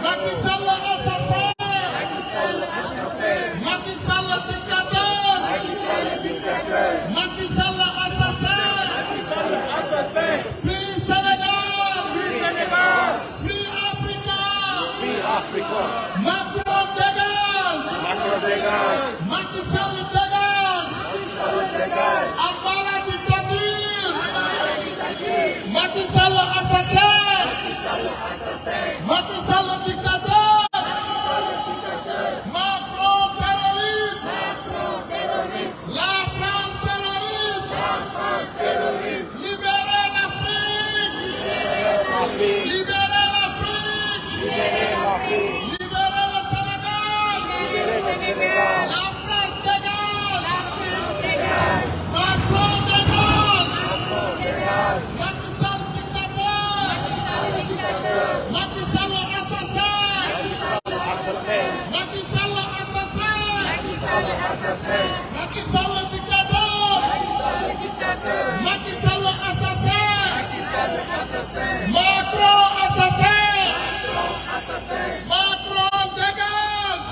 Macky Sall assassin. Macky Sall dictateur. Macky Sall assassin. Free Sénégal. Free Africa. Macron dégage. Macky Sall dégage. Ambara dictature. Macky Sall assassin. Macky Sall dictateur. Macron terroriste. La France terroriste. Libérez l'Afrique. Libérez le Sénégal. La France dégage. Macron dégage. Macky Sall dictateur. Macky Sall assassin. Macky Sall assassin. Macky Sall dictateur. Macky Sall assassin. Macron assassin. Macron dégage.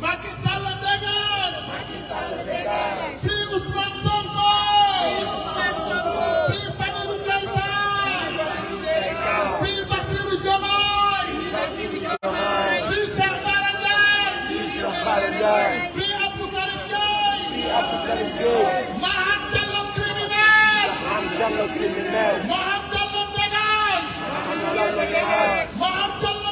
Macky Sall dégage. Free Ousmane Sonko. Free Fadilou Keïta. Free Bassirou Diomaye. Free Cheikh Bara Ndiaye. Free Abdou Karim Gueye. Maham Diallo criminel. Maham Diallo dégage. Maham Diallo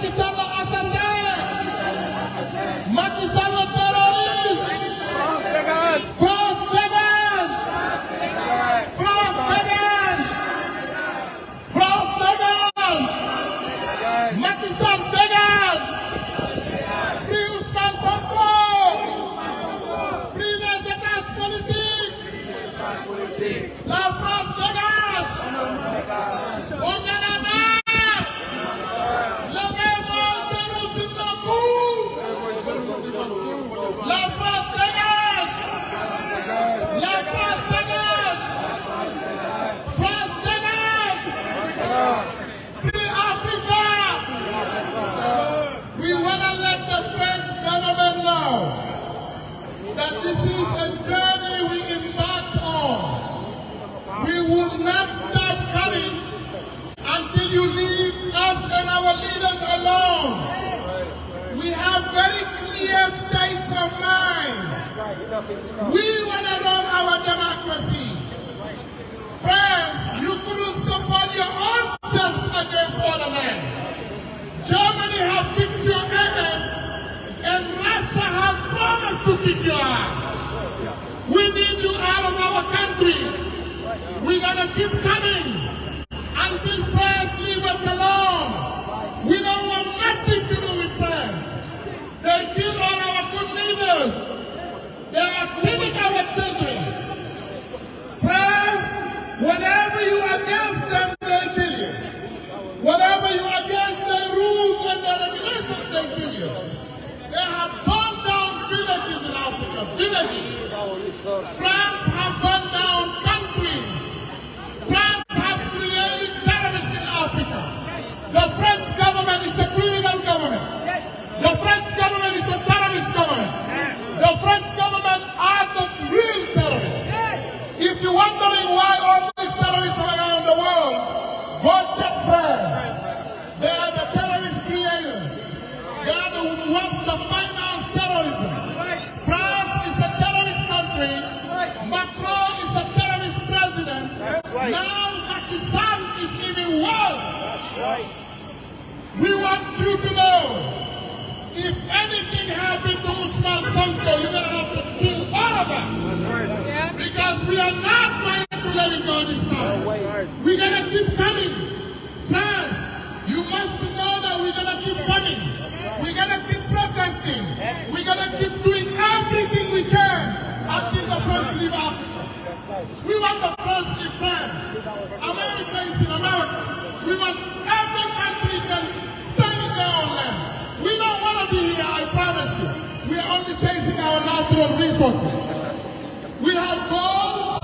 Macky Sall assassin. Macky Sall terroriste. France dégage. France dégage. France dégage. Macky Sall dégage. Free Ousmane Sonko. Free les otages politiques. La France dégage. On en a marre. Le meilleur de nous La France dégage. La France dégage. France dégage. Free Africa. We want to let the French government know that this is a journey we embarked on. We will not stop coming until you leave us and our leaders alone. We have very clear states of mind. We want to run our democracy. France, you couldn't support your own self against other men. Germany has kicked your ass, and Russia has promised to kick your ass. We need you out of our country. We're gonna keep coming until France leaves us alone. We don't want nothing to do with France. They kill all our good leaders. They are killing our children. France, whenever you are against them, they kill you. Whenever you are against their rules and their regulations, they kill you. They have burned down villages in Africa, villages. France have burned down countries. France have created terrorists in Africa. The French government is a criminal government. The French government is a terrorist government. The French government are the real terrorists. If you're wondering why all these terrorists are around the world, go check France. They are the terrorist creators. They are the ones that finance terrorism. France is a terrorist country. Macron is a terrorist president. Now Macky Sall is even worse. We want you to know, if anything happened to Ousmane Sonko, you're going to have to kill all of us. Because we are not going to let it go this time. We're going to keep coming. France, you must know that we're going to keep coming. We're going to keep protesting. We're going to keep doing everything we can until the French leave Africa. We want the French in France. America is in America. We want every country can stay in their own land. We don't want to be here, I promise you. We are only chasing our natural resources. We have gold,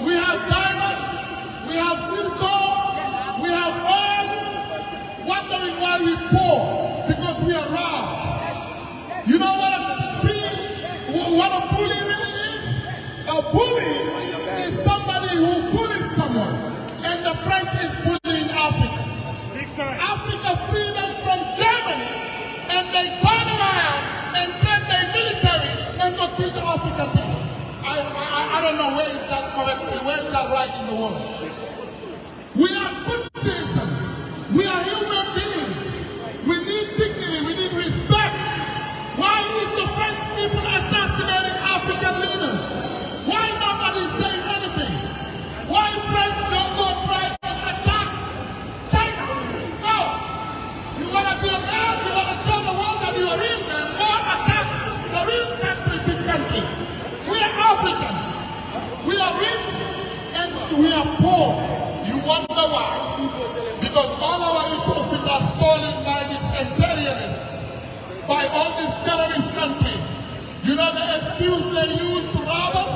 we have diamond, we have gold, we have oil. Wondering why we poor? Because we are robbed. You know what a bully really is? A bully is somebody who bullies someone. And the French is bullying Africa. Africa freed them from Germany, and they turn around and train their military and go kill the African people. I don't know where is that correct, where is that right in the world. We are good citizens. We are human beings. We need dignity. We need respect. Why is the French people assassinating African leaders? Why nobody is saying anything? Why French don't go try and attack China? No. You want to be a man, you want to show the world that you are real man, go attack the real country, big countries. We are Africans. We are rich and we are poor. You wonder why? Because all our resources are stolen by these imperialists, by all these terrorist countries. You know the excuse they use to rob us?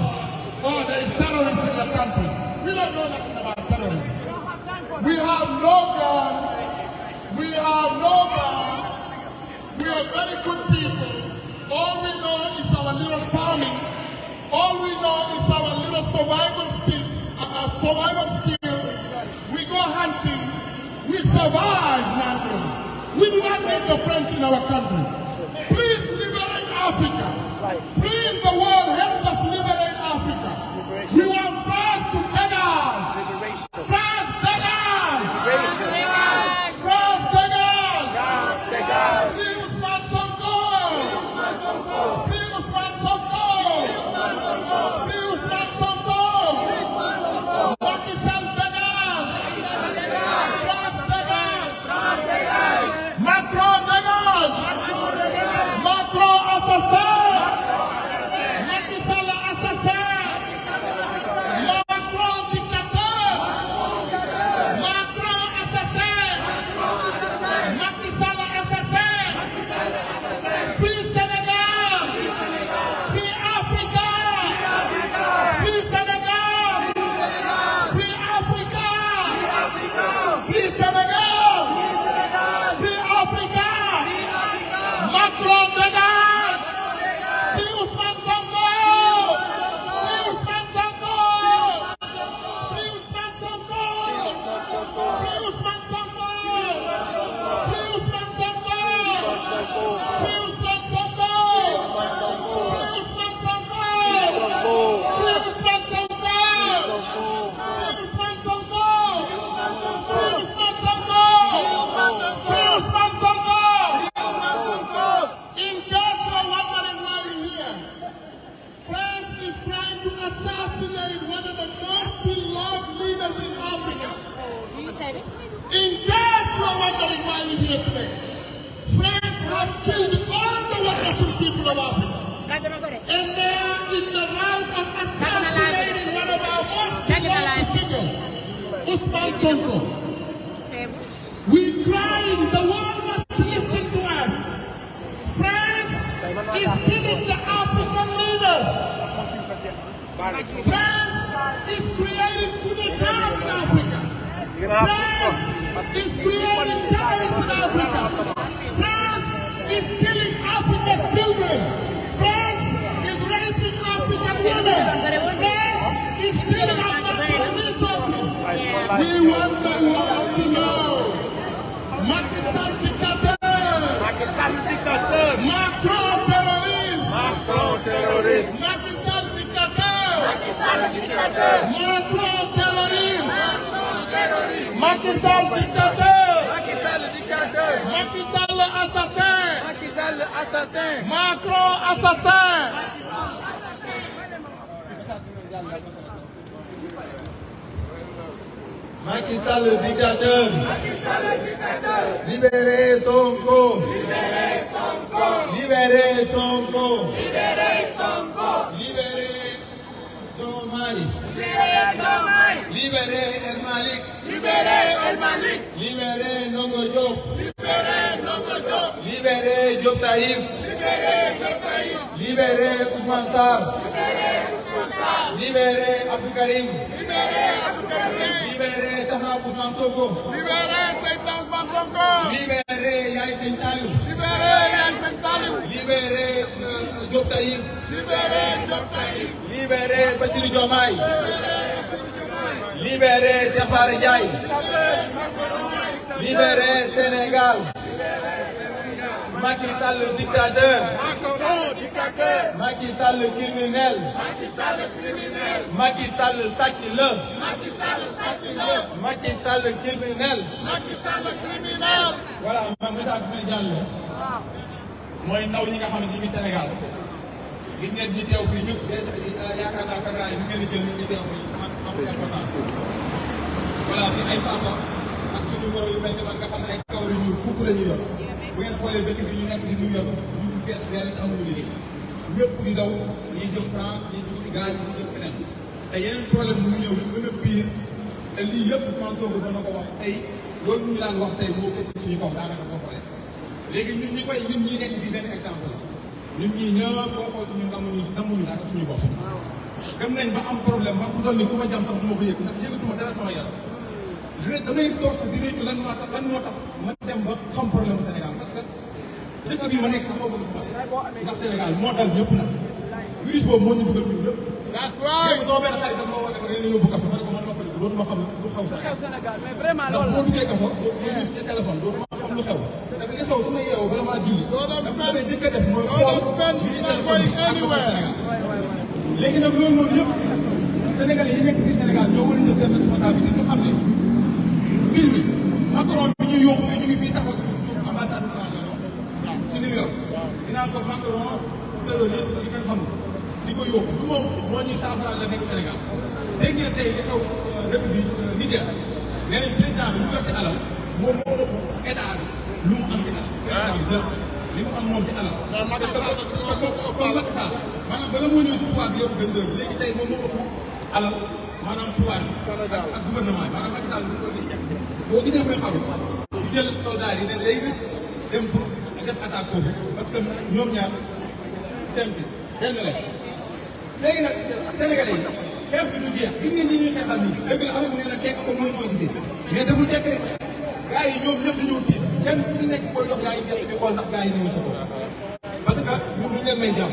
Oh, there is terrorists in the countries. We don't know nothing about terrorism. We have no guns. We have no guns. We are very good people. All we know is our little farming. All we know is our little survival skills. We go hunting. We survive naturally. We do not need the French in our countries. Please liberate Africa. Please, the world, help us liberate Africa. We want France to dégage. France dégage. France dégage. And they are in the route of assassinating one of our most beloved figures, Ousmane Sonko. We cried, the world must listen to us. France is killing the African leaders. France is creating coup d'etats in Africa. France is creating terrorists in Africa. France is killing Africa's children. France is raping African women. France is stealing our natural resources. We want the world to know. Macky Sall dictateur. Macky Sall dictateur. Macron terroriste. Macron terroriste. Macky Sall dictateur. Macky Sall dictateur. Macron terroriste. Macky Sall dictateur. Macky Sall dictateur. Macky Sall dictateur. Macky Sall assassin. Macky Sall assassin. Macron assassin. Macky Sall dictateur. Libérez Sonko. Libérez Sonko. Libérez Sonko. Libérez Sonko. Libérez Diomaye. Libérez Diomaye. Libérez El Malick. Libérez El Malick. Libérez Ndongo Diop. Libérez Ndongo Diop. Libérez Diop Taïf. Libérez Diop Taïf. Libérez Ousmane Sall. Libérez Ousmane Sall. Libérez Abdou Karim. Libérez Abdou Karim. Libérez Sahra Ousmane Sonko. Libérez Seydina Ousmane Sonko. Libérez Yaye Sène Saliou. Libérez Yaye Sène Saliou. Libérez Diop Taïf. Libérez Diop Taïf. Libérez Bassirou Diomaye. Libérez Cheikh Bara Ndiaye. Libérez Sénégal. Macky Sall le dictateur. Macky Sall le criminel. Macky Sall le sàcc la. Macky Sall le criminel. voilà man message bi may jàll mooy ndaw ñi nga xam ne ñu ngi Sénégal gis ngeen ñi teew fii ñëpp yaakaar naa caméra yi ñu ngeen di jël ñu ngi teew fii am importance voilà fi ay papa ak suñu moro yu mel ni man nga xam ne ay kawar yu ñuul kukk la ñu yor bu ngeen xoolee dëkk bi ñu nekk di New York ñu fi fees benn amuñu liggéey ñëpp di daw ñiy jëm France ñiy jëm si gaal yi ñiy jëm feneen te yeneen problème mu ñëw lu gën a pire te lii yëpp Ousmane Sonko doon na ko wax tey loolu ñu daan wax tey moo ëpp suñu kaw daanaka boo xoolee léegi ñun ñi nekk fii benn exemple la ñun ñii ñëpp boo xool suñu damuñu daanaka suñu bopp dem nañ ba am problème man fu doon ni ku ma jam sax du ma ko yëg ndax yëgatuma dara sama yaram damay toog sax di réccu lan moo tax ma dem ba xam problème Sénégal parce que dëkk bii ma nekk sax xaw ma lu xam ndax Sénégal moo dal ñëpp nag virus boobu moo ñu dugal ñun ñëpp. That's right. sama benn xarit dama woo ne ma dañu yóbbu kaso ma ne ko man noppali dootuma xam lu xaw Sénégal mais vraiment loolu ndax moo duggee kaso ñu gis ci téléphone dootuma xam lu xew ndax li xew su ma yeewoo bala maa julli dafa may njëkk a def mooy xool li ci téléphone bi ak Sénégal léegi nag loolu noonu yëpp Sénégal yi nekk fii Sénégal ñoo war a jël seen responsabilité ñu xam ne mbir mi Macron bi ñu yóbbu ñu ngi fii taxaw si ambassade ci New York dinaa ko Macron terroriste yi nga xam di ko yóbbu du moom moo ñuy saafara la nekk Sénégal dégg ngeen tey li xew dëkk bi Niger nee nañ président bi mu yor si alal moom moo ëpp état bi lu mu am si alal. li mu am moom si alal. kon Macky Sall maanaam bala moo ñëw si pouvoir bi yow gën dëgg léegi tey moom moo ëpp alal maanaam pouvoir bi ak gouvernement bi maanaam Macky Sall bu ñu ko boo gisee muy xaru di jël soldats yi ne day risque dem pour def attaque foofu parce que ñoom ñaar simple benn la léegi nag Sénégalais yi xeex bi du jeex gis ngeen ñi ñuy xeexal nii dëgg la am na nee na tekk comme ni ñu ko gisee mais deful tekk rek gars yi ñoom ñëpp dañoo tiit kenn ku si nekk booy dox yaa ngi jël di xool ndax gars yi ñëwul sa bopp parce que ñun duñ leen may jàmm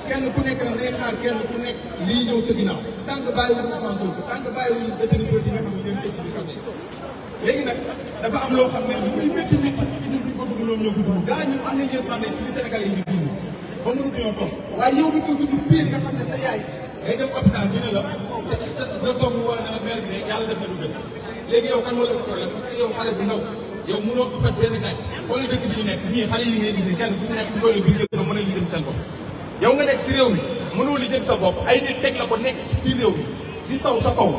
kenn ku nekk nag day xaar kenn ku nekk lii ñëw sa ginnaaw tant que bàyyiwul Ousmane Sonko tant que bàyyiwul détenu politique nga xam ne ñoom tëj si biir kaso léegi nag dafa am loo xam ne lu muy métti métti ñun duñ ko dund ñoom ñoo ko dund gars ñu am nañ yërmande si li Sénégalais yi di dund ba mënutuñoo toog waaye yow mi ko dund pire nga xam ne sa yaay day dem hôpital ñu ne la nga toog ñu wala ne la mère bi ne yàlla def na lu gën léegi yow kan moo la problème parce que yow xale bu ndaw yow mënoo fa faj benn gàcc wala dëkk bi ñu nekk ñii xale yi ngay gis kenn ku si nekk si doole bi ñu jël mën a lijjanti seen bopp yow nga nekk si réew mi mënoo lijjanti sa bopp ay nit teg la ko nekk si biir réew mi di saw sa kaw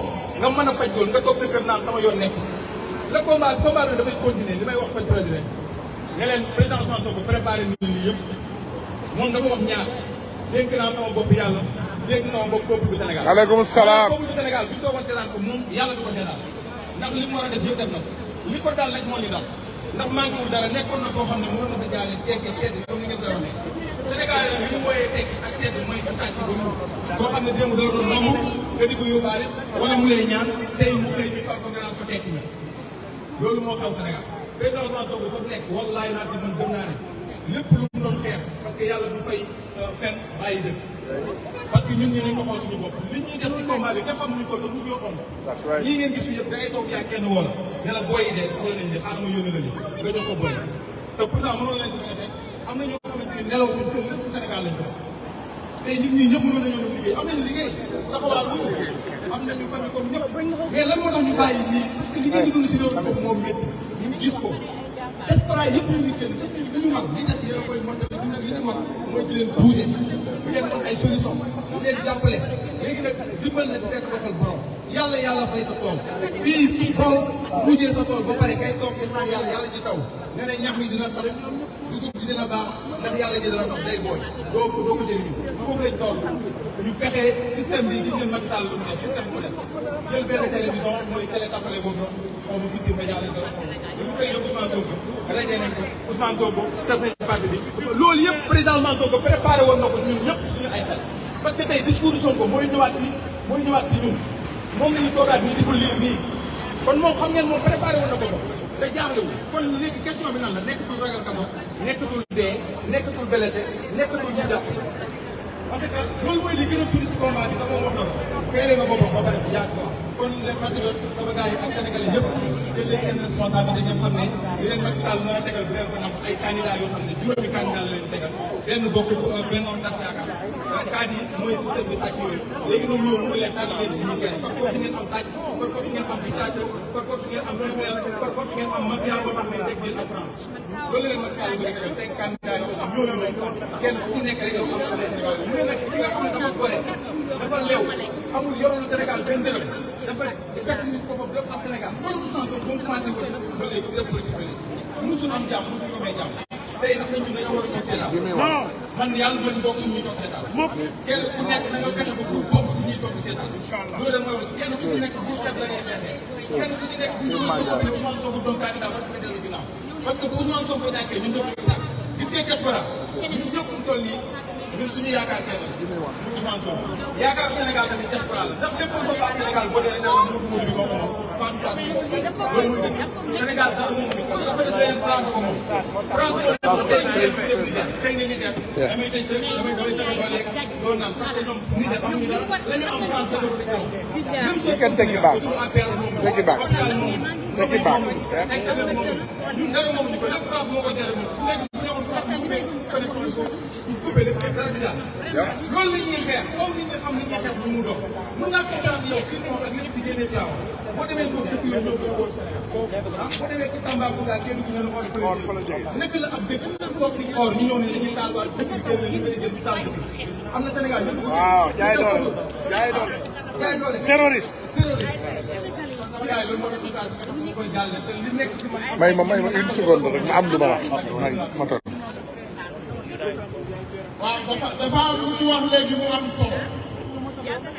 nga mën a faj loolu nga toog sa kër naan sama yoon nekk si le combat bi dafay continuer li may wax faj projet ne leen président Ousmane Sonko préparé nit ñi yëpp moom dafa wax ñaar dénk naa sama bopp yàlla dénk sama bopp peuple bu Sénégal. aleykum salaam. peuple bu Sénégal bu ñu toogoon seetaan ko moom yàlla du ko seetaan ndax li mu war a def yëpp def na ko li ko dal rek moo ñu dal ndax manqué wul dara nekkoon na koo xam ne mënoon na fa jaaree teggi comme ni ngeen ko waxee Sénégal yi ñu wooyee teggi ak teggi mooy ku sàcc ba mu koo xam ne démb dara doon romb nga di ko yóbbaale wala mu lay ñaan tey mu xëy ñu fal ko nga naan ko tekki na loolu moo xew Sénégal président Ousmane Sonko fa nekk wallaay naa si man gëm naa ne lépp lu mu doon xeex parce que yàlla du fay fen bàyyi dëkk parce que ñun ñi nañ ko xool suñu bopp li ñuy def si combat bi te xamuñu ko te mu fi xom ñii ngeen gis fi yëpp da ngay toog yaa kenn woo la ne la booy yi de soxla nañ de xaaral ma yónni la li nga jox ko booy te pourtant mënoon lañ si mën a fekk am na ñoo xamante ni nelaw duñ seen lépp si Sénégal lañ ko tey ñun ñii ñëpp mënoon nañoo dem liggéey am nañu liggéey taxawaa bu am nañu famille comme ñëpp mais lan moo tax ñu bàyyi lii parce que liggéey bi dund si réew mi foofu moom métti ñu gis ko diaspora yëpp ñu ngi génn li ñu mag li des yéen a koy mottali ñun nag li ñu mag mooy di leen bouger bu leen mën ay solution bu leen jàppale léegi nag dimbal na si fekk doxal borom yàlla fay sa tool fii boo mujjee sa tool ba pare kay toog di xaar yàlla ji taw nee na ñax mi dina sax dugub ji dina baax ndax yàlla ji dina dox day booy doo ko jëriñu foofu lañ toll ñu fexe système bi gis ngeen Macky Sall lu mu def système bu def jël benn télévision mooy télé tappale boobu noonu xaw ma Futurs Médias lañ koy wax lu koy yóbbu Ousmane Sonko rajee nañ ko Ousmane Sonko tas nañ parti bi loolu yëpp président Ousmane Sonko préparé woon na ko ñun ñëpp suñu ay xel parce que tey discours Sonko mooy ñëwaat si ñun moom la ñu toogaat nii di ko lire nii kon moom xam ngeen moom préparé woon na ko te jaaxlewul kon léegi question bi nan la nekkatul ragal kaso nekkatul dee nekkatul blessé nekkatul ñu jàpp parce que loolu mooy li gën a tuuti si combat bi te moom wax na ko feeree na boppam ba pare bu yàgg kon les patriotes sama gars yi ak sénégalais yëpp jël leen seen responsabilité ngeen xam ne li leen Macky Sall nar a tegal bu leen ko nam ay candidat yoo xam ne juróomi candidat la leen tegal benn bokk benn on tas yaakaar kaat yi mooy système bi sàcc yooyu léegi nag ñëw mu leen tànn leen si ñi kenn par force ngeen am sàcc par force ngeen am dictateur par force ngeen am criminel par force ngeen am mafia boo xam ne dégg ngeen ak France loolu leen Macky Sall bëgg a 5 candidats yoo xam ñooñu nag kenn ku si nekk rek yow am Sénégal mu ne nag ki nga xam ne dafa gore dafa leew amul yorul Sénégal benn dërëm dafa sacrifice ko foofu lépp ak Sénégal loolu Ousmane Sonko ba mu commencé wër si ba léegi def politique ba léegi musul am jàmm musul ko may jàmm tey nag ñun dañoo war a toog seetaan non man yàlla duma si bokk si ñuy toog seetaan kenn ku nekk da nga fexe ba pour bokk si ñuy toog seetaan loolu rek mooy wax kenn ku si nekk bu def la ngay fexe kenn ku si nekk bu Ousmane Sonko doon candidat war ko dellu ginnaaw parce que bu Ousmane Sonko nekkee ñun ñëpp gis ngeen diaspora ñun ñëpp fu mu toll nii ñun suñu yaakaar kenn mu Ousmane Sonko yaakaaru Sénégal tamit diaspora la ndax lépp lu ko baax Sénégal boo dee rek Modou Modou bi moo ko moom Fatou Fatou loolu mooy dëgg Sénégal dara moom ni parce que dafa def leen France ko moom France moo tey xëy na Niger damay tey damay fexe ba léegi doon naan parce que ñoom Niger amuñu dara la ñu am France dana protection même chose APR moomu hôpital moomu internet moomu ñun dara moomuñu ko lépp France moo ko géré moom fu nekk bu ñëwoon France mu may connexion coupé lépp dara di daal loolu la ñuy xeex comme ni nga xam ne ñuy xeex lu mu dox mun ngaa comprendre yow fii moom ak lépp di génne taaw boo demee foofu dëkk yooyu ñoo koy wóor Sénégal boo demee ci Tambacounda kenn ku ne or fa la jógee nekk la ab dëkk toog ci or ñu ñëw ne dañuy taal waa dëkk bi génn ñu koy jël ñu taal dëkk am na Sénégal ñëpp waaw jaay doole terroriste may ma une seconde rek ma am lu ma wax ma toll waaw dafa am lu ñu wax léegi mu am solo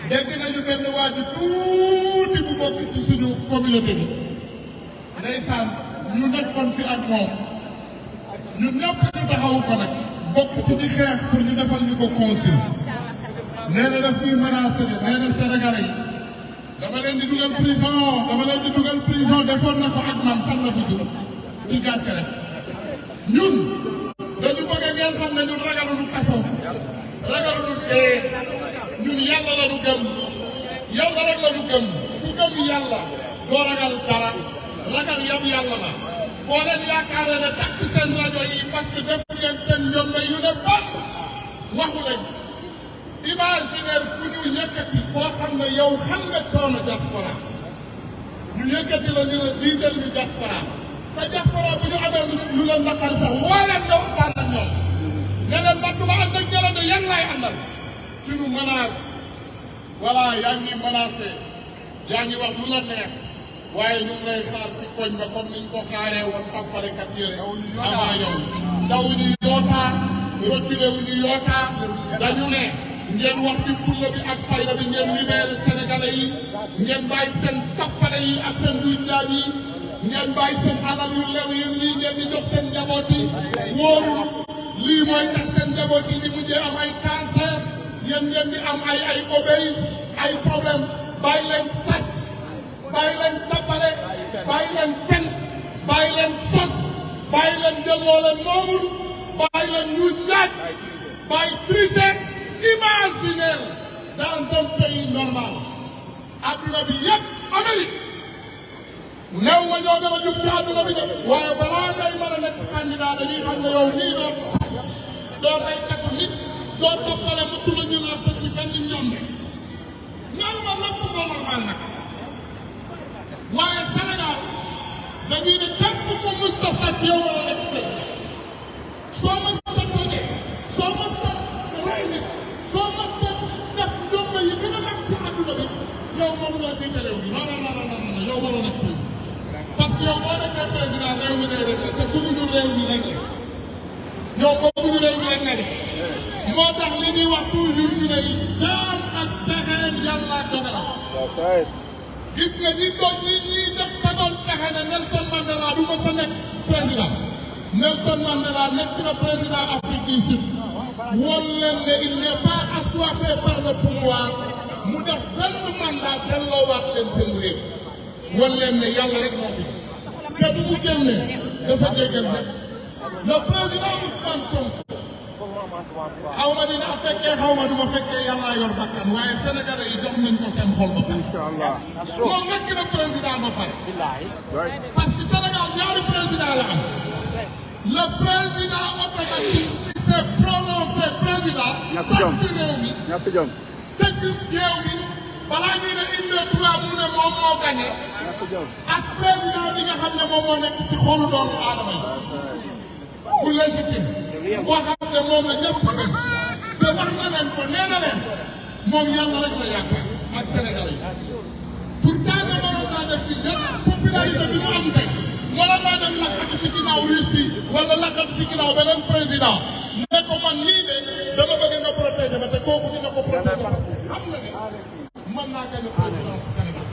dégg nañu benn waa ji tuuti bu bokk ci suñu communauté bi ndeysaan ñu nekkoon fi ak moom ñun ñëpp ñu taxawu ko nag bokk ci di xeex pour ñu defal ñu ko consul nee na daf ñuy menacé de nee na Sénégalais yi dama leen di dugal prison defoon na ko ak man fan la fi dugg ci gàcce rek ñun dañu bëgg ngeen xam ne ñun ragaluñu kaso ragaluñu dee ñun yàlla la ñu gëm yàlla rek la ñu gëm ku gëm yàlla doo ragal dara ragal yam yàlla la boo leen yaakaaree ne takk seen rajo yi parce que def ngeen seen ñoom yu ne fan waxu leen imaginer ku ñu yëkkati koo xam ne yow xam nga coono diaspora ñu yëkkati la ñu ne jiital ñu diaspora sa diaspora bu ñu amee lu leen naqari sax woo leen nga waxtaan ak ñoom ne leen man du ma ànd ak ñële de yan laay àndal suñu menace voilà yaa ngi menacé yaa ngi wax lu la neex waaye ñu ngi lay xaar ci koñ ba comme niñ ko xaaree woon paparekat yële avant yow ndaw ñu yootaa reculé wu ñu yootaa dañu ne ngeen wax ci fulla bi ak fayda bi ngeen libéré sénégalais yi ngeen bàyyi seen tappale yi ak seen duy njaay yi ngeen bàyyi seen alal yu lew yi lii ngeen di jox seen njaboot yi wóoru lii mooy tax seen njaboot yi di mujjee am ay cancer yéen ngeen di am ay obèse ay problème bàyyi leen sàcc bàyyi leen tappale bàyyi leen fen bàyyi leen sos bàyyi leen delloo leen moomul bàyyi leen ñu ñaaj bàyyi tricher imaginer dans un pays normal adduna bi yëpp Amérique néew ma ñoo gën a jub ci adduna bi de waaye balaa ngay mën a nekk candidat dañuy xam ne yow nii doo sàcc doo reykatu nit doo toppale mosula ñu la ci benn ñombe ñoom ma lépp moo normal nag waaye Sénégal dañuy ne képp ku musta sàcc yow wala nekk président soo musta tojee soo musta rey nit soo musta def ñombe yi gën a mag ci adduna bi yow moom loo jiite réew mi non yow waroo nekk président parce que yow boo nekkee président réew mi day réglé te bëgguñu réew mi réglé yow bëgguñu réew mi réglé de moo tax li ñuy wax toujours ñu ne jaam ak pexeem yàlla dogalam gis nga ñi doon ñi def tegoon pexe ne Nelson Mandela du ma sa nekk président Nelson Mandela nekk na président Afrique du Sud woon leen ne il n'est pas assoiffé par le pouvoir mu def benn mandat delloowaat leen seen réew woon leen ne yàlla rek moo fi te bu mu génnee dafa jégal nag le président Ousmane Sonko xaw ma dina fekkee xaw ma du ma fekkee yàlla yor bakkan waaye sénégalais yi jox nañ ko seen xol ba pare. Inch'Allah moom nekk na président ba pare. parce que Sénégal ñaari président la am. le président automatique qui s'est prononcé président. sant réew mi tëj réew mi balaa ñuy ne une deux trois mu ne moom moo gagné. ak président bi nga xam ne moom moo nekk ci xolu doomu aadama yi. bu légitime. boo xam ne moom la ñëpp bëgg te wax na leen ko nee na leen moom yàlla rek la yaakaar ak Sénégal yi pourtant nga waroon naa def bi ñëpp popularité bi mu am tey waroon naa dem lakkatu ci ginnaaw Russie wala lakkatu ci ginnaaw beneen président ne ko man nii de dama bëgg nga protéger ma te kooku dina ko protéger parce que xam na ne mën naa gagné présidence Sénégal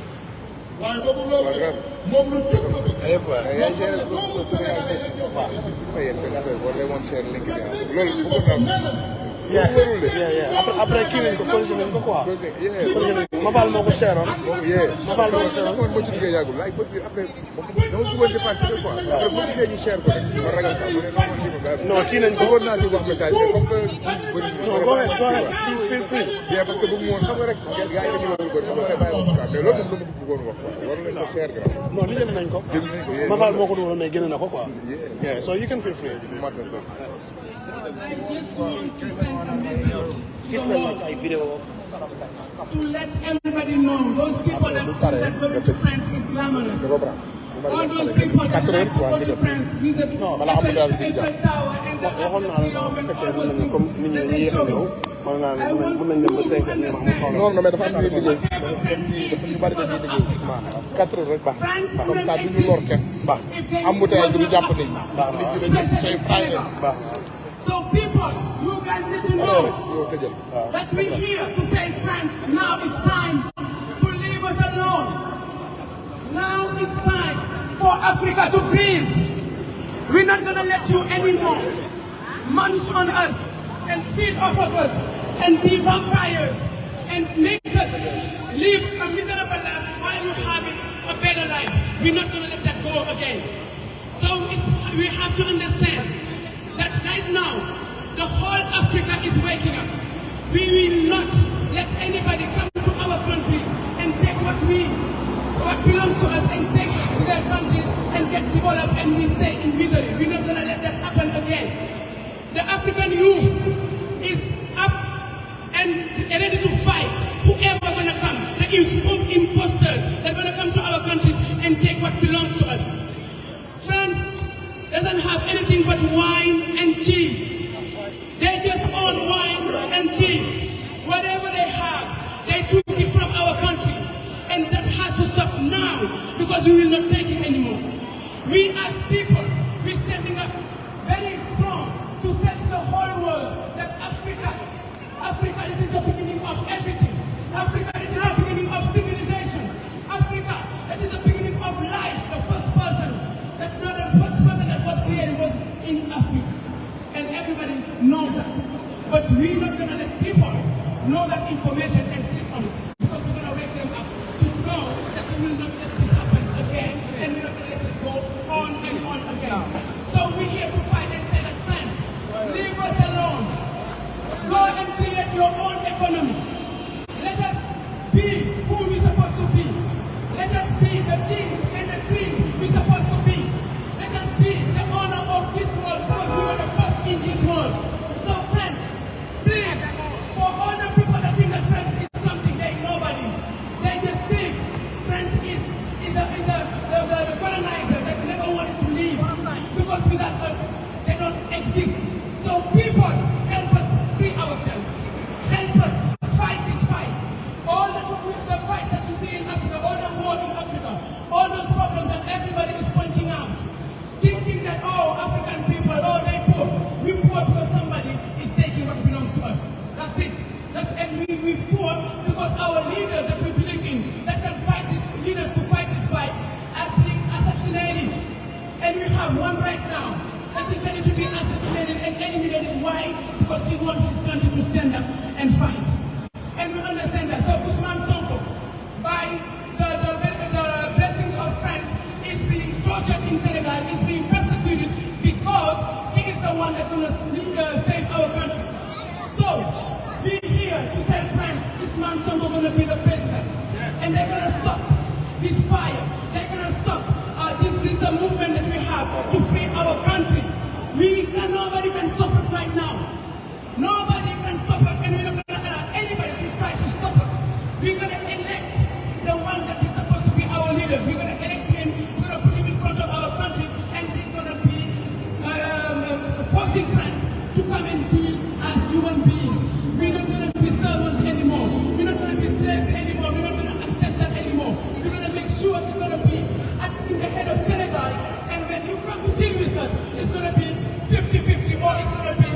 waaye boobu loolu moom lu jub la bëgg. moom Sénégalais après kii nañ ko corrigé nañ ko quoi. Mafal moo ko cher ah. Mafal moo ko cher ah. moo ci liggéey yàggul laaj bët bi après dama bëggoon dépasser quoi. après boo gisee ñu cher ko rek ma ragal ko non kii nañ ko bëggoon naa ci wax message mais comme que bëri non go ahead fii bien parce que bëgg mu woon xam nga rek gars yi dañu loolu bëri dama koy bàyyi wax quoi mais loolu moom la ma bëggoon wax quoi war nañ ko cher grand. non li jënd nañ ko. Mafal moo ko dugal mais génne na ko quoi. yeah so you can feel free. mat na sax. I just want to send a message to let everybody know those people that think that going to France is glamorous. All those people that like to go to France visit Eiffel Tower and the Arc de Triomphe and all those things that they show you. I want you to understand non mais dafa am liggéey whatever France is bari for na the liggéey Africa. 4 heures rek baax France comme ça student duñu lor kenn baax am bu tay duñu jàpp nit especially Sénégal. So people, you guys need to know that we're here to say France, now it's time to leave us alone. Now it's time for Africa to breathe. We're not going to let you anymore munch on us and feed off of us and be vampires and make us live a miserable life while you have a better life. We're not going to let that go again. So we have to understand that right now, the whole Africa is waking up. We will not let anybody come to our country and take what belongs to us and take to their countries and get developed and we stay in misery. We're not going to let that happen again. The African youth is up and ready to fight whoever going to come. The imposters that are going to come to our countries and take what belongs to us. France doesn't have anything but wine and cheese. They just own wine and cheese. Whatever they have, they took it from our country. And that has to stop now because we will not take it anymore. We as people, we're standing up very strong to set the whole world know that. But we're not going to let people know that information and sleep on it. Because we're going to wake them up to know that we will not let this happen again and we're not going to let it go on and on again. So we're here to fight and say that friends, leave us alone. Go and create your own economy. Let us be who we're supposed to be. Let us be the kings and the queens we're supposed to be. Let us be the honor of this world because we were the first in this world. So friends, please, for all the people that think that friends is something they nobody, they just think friends is the colonizer that never wanted to leave because without us they don't exist. So people, help us free ourselves. Help us fight this fight. All the fights that you see in Africa, all the war in Africa, all those problems that everybody is pointing out, thinking that, oh, African people, oh, they poor. We poor because somebody is taking what belongs to us. That's it. And we poor because our leaders that we believe in, that can fight this, leaders to fight this fight, are being assassinated. And we have one right now that is ready to be assassinated and eliminated. Why? Because we want this country to stand up and fight. And we understand that. So Ousmane Sonko, by the blessings of friends, is being tortured in Senegal, is being persecuted because he is the one that's going to save our country. So, be here to say, friends, Ousmane Sonko is going to be the president. And they're going to stop this fire. They're going to stop this movement that we have to free our country. Nobody can stop us right now. Nobody can stop us, and we're not going to allow anybody to try to stop us. We're going to elect the one that is supposed to be our leader. We're going to elect him. We're going to put him in front of our country, and he's going to be forcing friends to come and deal as human beings. We're not going to be servants anymore. We're not going to be slaves anymore. We're not going to accept that anymore. We're going to make sure it's going to be in the head of Senegal, and when you come to deal with us, it's going to be 50-50, or it's going to be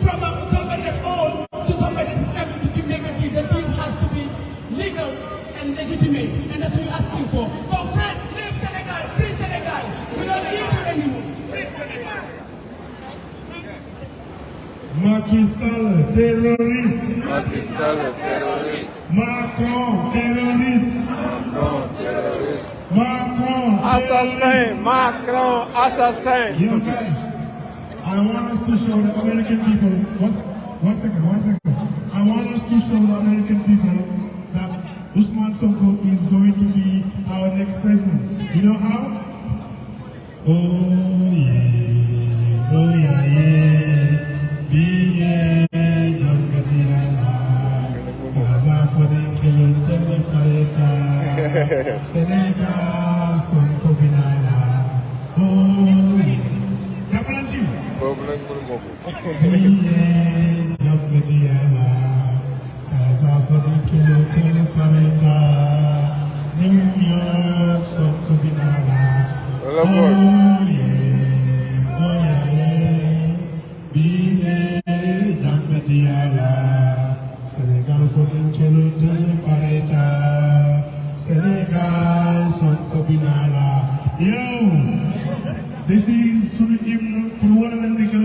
from somebody that owns to somebody that is coming to give negative. That this has to be legal and legitimate, and that's what we're asking for. So friends, leave Senegal, free Senegal. We don't need you anymore. Free Senegal. Macky Sall, terroriste. Macky Sall, terroriste. Macron, terroriste. Macron, terroriste. Macron, Assassin, Macron, assassin. Yo guys, I want us to show the American people, one second. I want us to show the American people that Ousmane Sonko is going to be our next president. You know how? Oh yeah. Sénégal, sonko binala. Oh yeah. Dapalanti. Boobu nag mënu ma ko. Biye jambe diala. Kaza fodi kilo tele pareka. New York, sonko binala. Wala boy. Oh yeah. Biye jambe diala. Sénégal fodi kilo tele pareka. Senegal, sonko binala. Yo, this is for the hymn for one and nigga.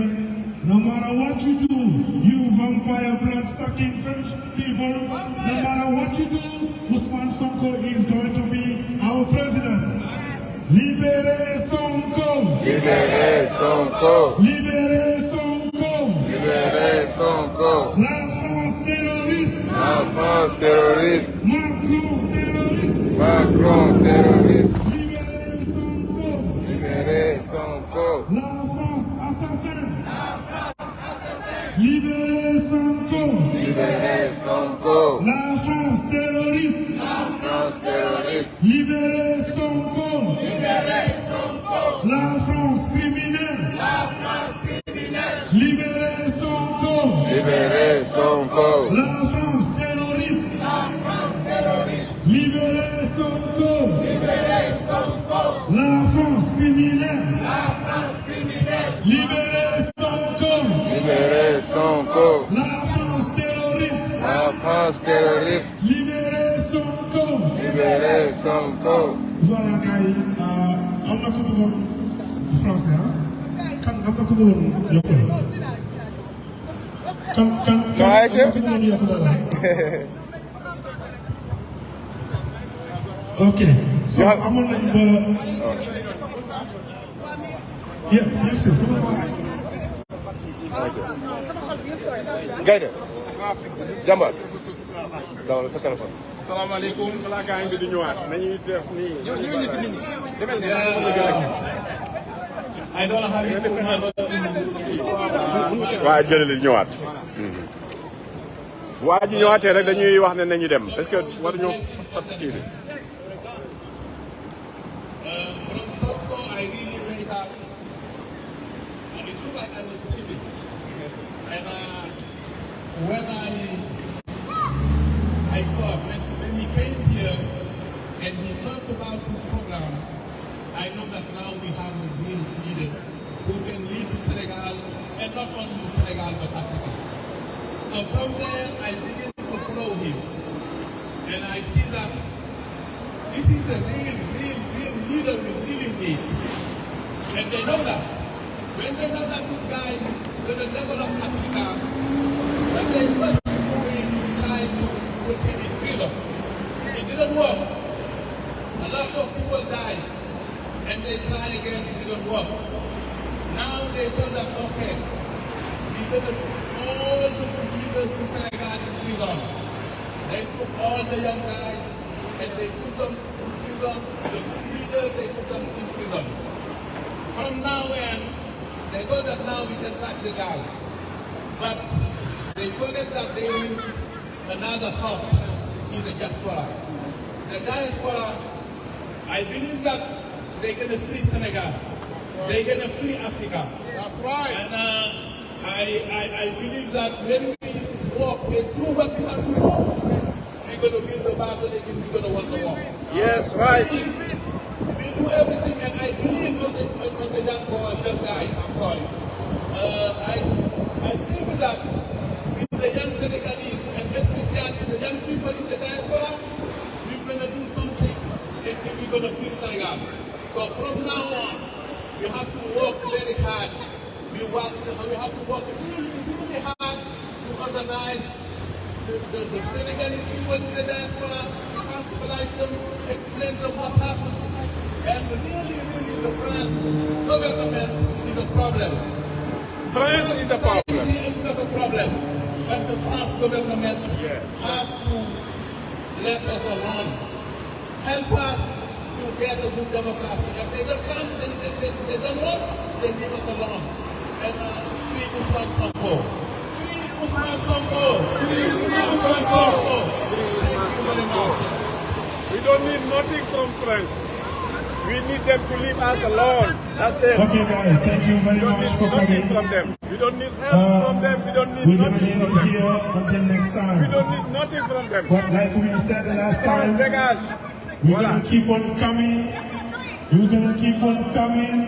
No matter what you do, you vampire blood-sucking French people, no matter what you do, Ousmane Sonko is going to be our president. Libérez Sonko! Libérez Sonko! Libérez Sonko! Libérez Sonko! La France terroriste! La France terroriste! Macron terroriste! Macron terroriste! Libérez Sonko! La France assassin! Libérez Sonko! Libérez Sonko! La France terroriste! La France terroriste! Libérez Sonko! Libérez Sonko! La France criminelle! La France criminelle! Libérez Sonko! Libérez Sonko! La France terroriste! La France terroriste! Libérez Sonko! Libérez Sonko! La France criminelle! La France criminelle! Libérez Sonko! Libérez Sonko! La France terroriste! La France terroriste! Libérez Sonko! Libérez Sonko! Voilà gars yi am na ku bëggoon français ah kan am na ku bëggoon yokk la ok so amoon nañ ba yes Gaynde jàmbaar dawal sa téléphone. salaamaaleykum balaa gaa ngi di ñëwaat nañuy def nii. ñoo ngi si nit ñi. demel ni waa jëlali ñëwaat. waa ji ñëwaatee rek dañuy wax ne nañu dem parce que waruñoo fat kii bi. When I thought when he came here and he talked about his program, I know that now we have a real leader who can lead Senegal, and not only Senegal but Africa. So from there, I began to follow him, and I see that this is a real leader we really need, and they know that. When they know that this guy is the level of Africa, when they first tried to put him in freedom, it didn't work. A lot of people died, and they tried again, it didn't work. Now they told them, okay, we got to put all the good leaders in Senegal in prison. They took all the young guys, and they put them in prison. The good leaders, they put them in prison. From now on, they know that now we can catch the guy. But they forget that they use another hub in the diaspora. The diaspora, I believe that they're going to free Senegal. They're going to free Africa. That's right. And I believe that when we work and do what we have to do, we're going to win the battle and we're going to win the war. Yes, right. We do everything, and I believe on the young guys. I'm sorry. I think that with the young Senegalese, and especially the young people in the diaspora, we're going to do something, and we're going to fix Senegal. So from now on, we have to work very hard. We have to work really hard to organize the Senegalese people in the diaspora, transport them, explain them what happened. And really, the France government is a problem. France is a problem. It's not a problem. But the France government has to let us alone. Help us to get a good democracy. If they don't come, they don't want, they leave us alone. And free Ousmane Sonko. Free Ousmane Sonko. Free Ousmane Sonko. Thank you very much. We don't need nothing from France. We need them to leave us alone. That's it. Okay, guys, thank you very much for coming. From them. We don't need help from them. We don't need nothing from them. Here until next time. We don't need nothing from them. But like we said last time, we're gonna keep on coming. We're gonna keep on coming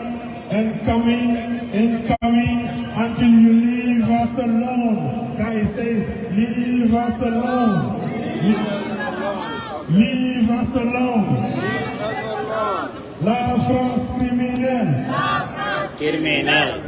and coming and coming until you leave us alone. Guys, say, leave us alone. Leave us alone. La France criminelle. La France criminelle.